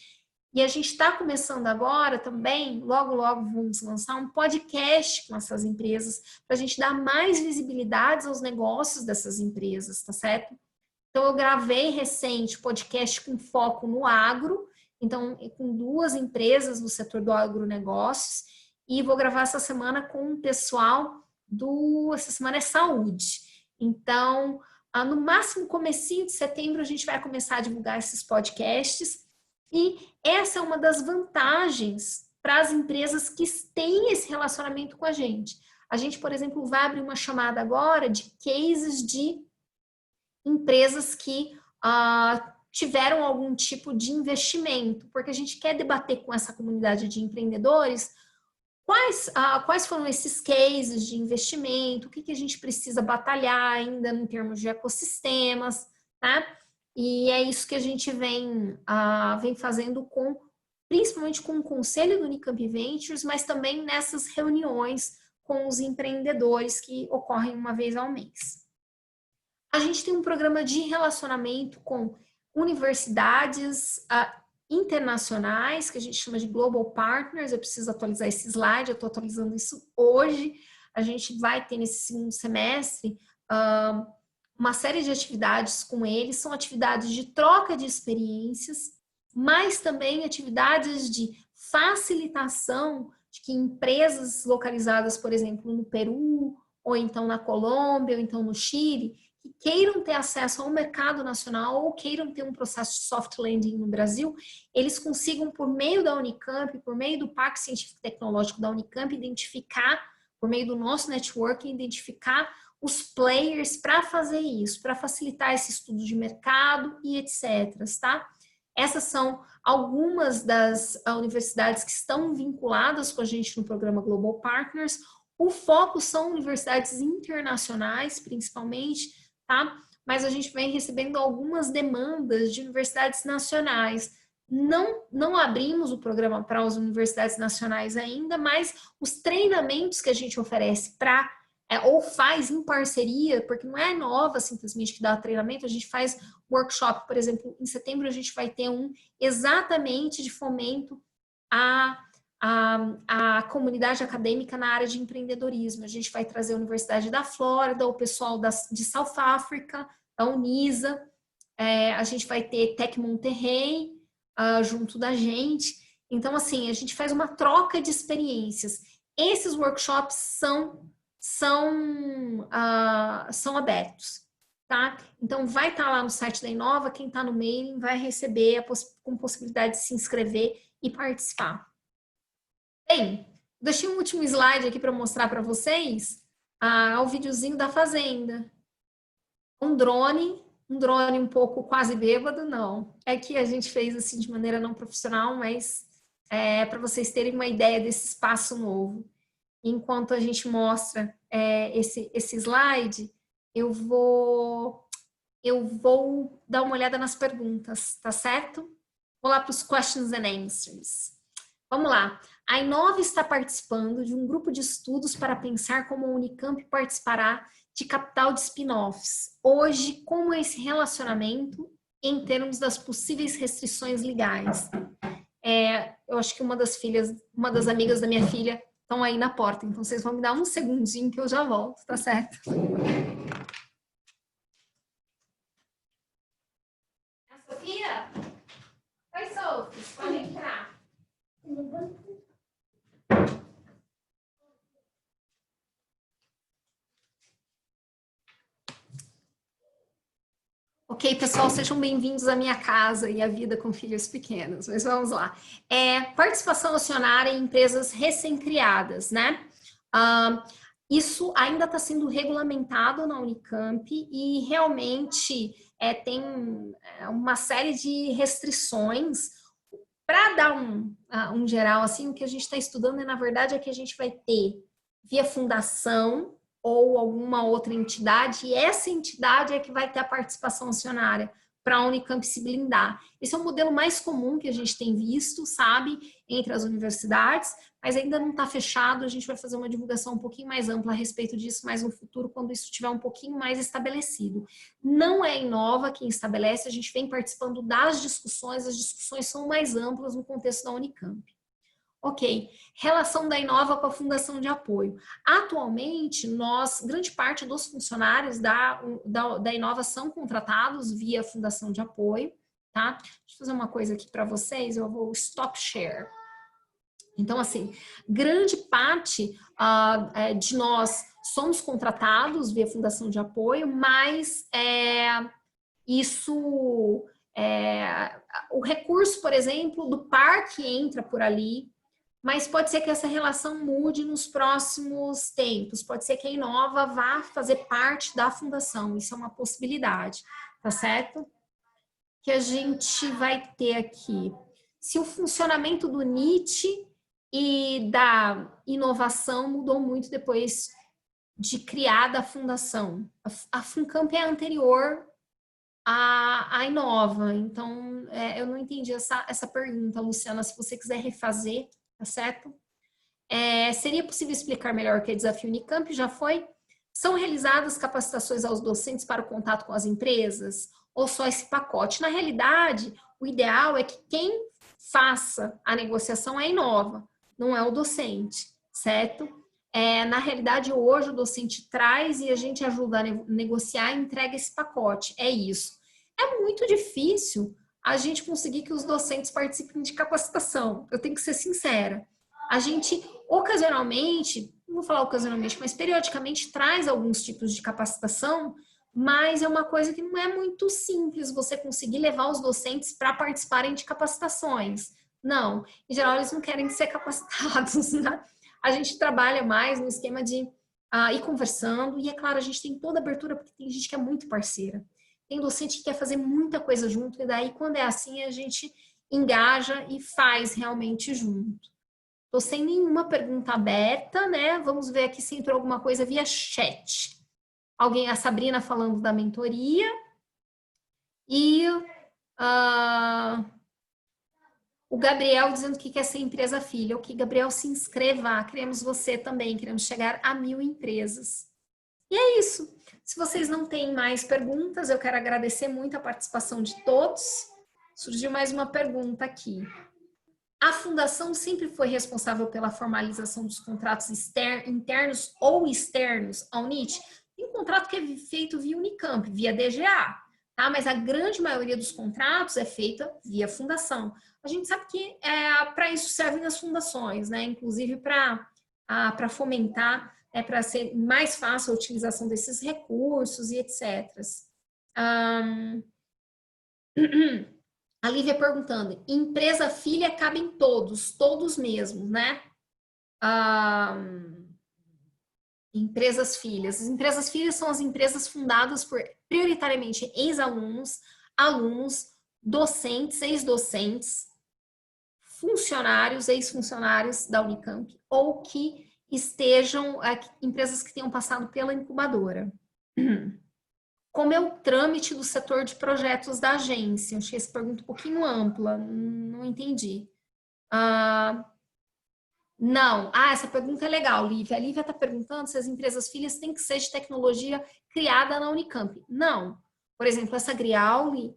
E a gente está começando agora também, logo vamos lançar um podcast com essas empresas para a gente dar mais visibilidade aos negócios dessas empresas, tá certo? Então, eu gravei recente podcast com foco no agro, então, com 2 empresas no setor do agronegócios, e vou gravar essa semana com o pessoal essa semana é saúde. Então, no máximo comecinho de setembro, a gente vai começar a divulgar esses podcasts. E essa é uma das vantagens para as empresas que têm esse relacionamento com a gente. A gente, por exemplo, vai abrir uma chamada agora de cases de empresas que tiveram algum tipo de investimento, porque a gente quer debater com essa comunidade de empreendedores quais foram esses cases de investimento, o que a gente precisa batalhar ainda em termos de ecossistemas, tá? E é isso que a gente vem fazendo principalmente com o conselho do Unicamp Ventures, mas também nessas reuniões com os empreendedores que ocorrem uma vez ao mês. A gente tem um programa de relacionamento com universidades internacionais, que a gente chama de Global Partners. Eu preciso atualizar esse slide, eu estou atualizando isso hoje. A gente vai ter nesse segundo semestre uma série de atividades com eles, são atividades de troca de experiências, mas também atividades de facilitação de que empresas localizadas, por exemplo, no Peru, ou então na Colômbia, ou então no Chile, que queiram ter acesso ao mercado nacional ou queiram ter um processo de soft landing no Brasil, eles consigam, por meio da Unicamp, por meio do Parque Científico e Tecnológico da Unicamp, identificar, por meio do nosso networking, identificar os players para fazer isso, para facilitar esse estudo de mercado e etc, tá? Essas são algumas das universidades que estão vinculadas com a gente no programa Global Partners. O foco são universidades internacionais, principalmente, tá? Mas a gente vem recebendo algumas demandas de universidades nacionais. Não abrimos o programa para as universidades nacionais ainda, mas os treinamentos que a gente oferece ou faz em parceria, porque não é nova simplesmente que dá treinamento, a gente faz workshop, por exemplo, em setembro a gente vai ter um exatamente de fomento a comunidade acadêmica na área de empreendedorismo. A gente vai trazer a Universidade da Flórida, o pessoal de South Africa, a Unisa, a gente vai ter Tec Monterrey junto da gente. Então, assim, a gente faz uma troca de experiências. Esses workshops são abertos, tá? Então, vai estar lá no site da Inova, quem está no mailing vai receber com possibilidade de se inscrever e participar. Bem, deixei um último slide aqui para mostrar para vocês o videozinho da fazenda. Um drone um pouco quase bêbado, não. É que a gente fez assim de maneira não profissional, mas para vocês terem uma ideia desse espaço novo. Enquanto a gente mostra esse slide, eu vou dar uma olhada nas perguntas, tá certo? Vou lá para os questions and answers. Vamos lá. A Inova está participando de um grupo de estudos para pensar como a Unicamp participará de capital de spin-offs. Hoje, como é esse relacionamento em termos das possíveis restrições legais? Eu acho que uma das amigas da minha filha estão aí na porta, então vocês vão me dar um segundinho que eu já volto, tá certo? A Sofia? Oi, Sofia, pode entrar. Ok, pessoal, sejam bem-vindos à minha casa e à vida com filhos pequenos. Mas vamos lá. Participação acionária em empresas recém-criadas, né? Isso ainda está sendo regulamentado na Unicamp e realmente tem uma série de restrições. Para dar um geral, assim, o que a gente está estudando, na verdade, é que a gente vai ter via fundação ou alguma outra entidade, e essa entidade é que vai ter a participação acionária para a Unicamp se blindar. Esse é o modelo mais comum que a gente tem visto, sabe, entre as universidades, mas ainda não está fechado, a gente vai fazer uma divulgação um pouquinho mais ampla a respeito disso mais no futuro, quando isso estiver um pouquinho mais estabelecido. Não é a Inova quem estabelece, a gente vem participando das discussões, as discussões são mais amplas no contexto da Unicamp. Ok, relação da Inova com a Fundação de Apoio. Atualmente, grande parte dos funcionários da Inova são contratados via Fundação de Apoio, tá? Deixa eu fazer uma coisa aqui para vocês, eu vou stop share. Então, assim, grande parte de nós somos contratados via Fundação de Apoio, mas o recurso, por exemplo, do parque entra por ali, mas pode ser que essa relação mude nos próximos tempos. Pode ser que a Inova vá fazer parte da fundação. Isso é uma possibilidade, tá certo? Que a gente vai ter aqui. Se o funcionamento do NIT e da inovação mudou muito depois de criada a fundação. A FUNCAMP é anterior à Inova, então eu não entendi essa pergunta, Luciana, se você quiser refazer, tá certo? Seria possível explicar melhor o que é Desafio Unicamp? Já foi? São realizadas capacitações aos docentes para o contato com as empresas? Ou só esse pacote? Na realidade, o ideal é que quem faça a negociação é a Inova, não é o docente, certo? Na realidade, hoje o docente traz e a gente ajuda a negociar e entrega esse pacote, é isso. É muito difícil a gente conseguir que os docentes participem de capacitação, eu tenho que ser sincera. A gente, ocasionalmente, não vou falar ocasionalmente, mas periodicamente traz alguns tipos de capacitação, mas é uma coisa que não é muito simples você conseguir levar os docentes para participarem de capacitações. Não, em geral eles não querem ser capacitados, né? A gente trabalha mais no esquema de ir conversando, e é claro, a gente tem toda a abertura, porque tem gente que é muito parceira. Tem docente que quer fazer muita coisa junto, e daí quando é assim a gente engaja e faz realmente junto. Estou sem nenhuma pergunta aberta, né? Vamos ver aqui se entrou alguma coisa via chat. A Sabrina falando da mentoria. E o Gabriel dizendo que quer ser empresa filha. Ok, Gabriel, se inscreva. Queremos você também. Queremos chegar a 1000 empresas. E é isso. Se vocês não têm mais perguntas, eu quero agradecer muito a participação de todos. Surgiu mais uma pergunta aqui. A fundação sempre foi responsável pela formalização dos contratos internos ou externos ao NIT? Tem contrato que é feito via Unicamp, via DGA, tá? Mas a grande maioria dos contratos é feita via fundação. A gente sabe que para isso servem as fundações, né? Inclusive para fomentar, para ser mais fácil a utilização desses recursos e etc. A Lívia perguntando, empresa filha cabem todos mesmo, né? Empresas filhas. As empresas filhas são as empresas fundadas por, prioritariamente, ex-alunos, alunos, docentes, ex-docentes, funcionários, ex-funcionários da Unicamp, ou que estejam, empresas que tenham passado pela incubadora. Como é o trâmite do setor de projetos da agência? Achei essa pergunta um pouquinho ampla, não entendi. Não. Essa pergunta é legal, Lívia. A Lívia está perguntando se as empresas filhas têm que ser de tecnologia criada na Unicamp. Não. Por exemplo, essa Griauli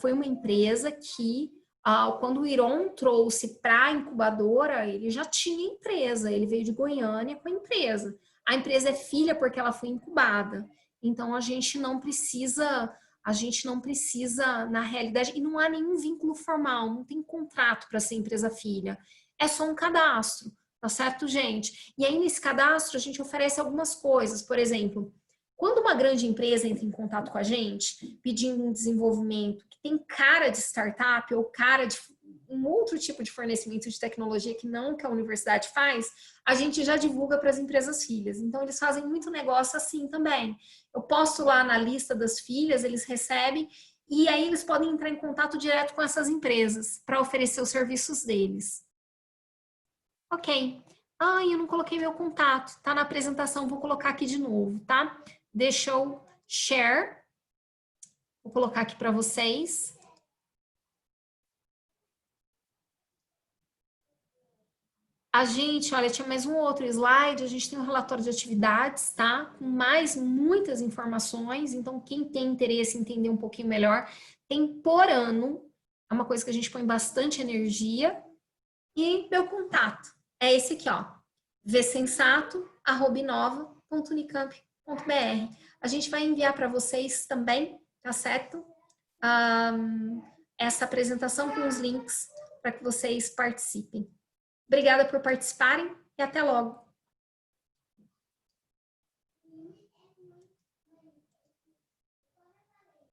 foi uma empresa que, quando o Iron trouxe para a incubadora, ele já tinha empresa, ele veio de Goiânia com a empresa. A empresa é filha porque ela foi incubada. Então, a gente não precisa, na realidade, e não há nenhum vínculo formal, não tem contrato para ser empresa filha. É só um cadastro, tá certo, gente? E aí, nesse cadastro, a gente oferece algumas coisas. Por exemplo, quando uma grande empresa entra em contato com a gente, pedindo um desenvolvimento que tem cara de startup ou cara de um outro tipo de fornecimento de tecnologia que não que a universidade faz, a gente já divulga para as empresas filhas. Então, eles fazem muito negócio assim também. Eu posto lá na lista das filhas, eles recebem, e aí eles podem entrar em contato direto com essas empresas para oferecer os serviços deles. Ok. Eu não coloquei meu contato. Tá na apresentação, vou colocar aqui de novo, tá? Deixa eu share. Vou colocar aqui para vocês. A gente, olha, tinha mais um outro slide, a gente tem um relatório de atividades, tá? Com mais muitas informações, então quem tem interesse em entender um pouquinho melhor, tem por ano, é uma coisa que a gente põe bastante energia, e meu contato é esse aqui, ó, vsensato@inova.unicamp.br. A gente vai enviar para vocês também, tá certo? Essa apresentação com os links para que vocês participem. Obrigada por participarem e até logo!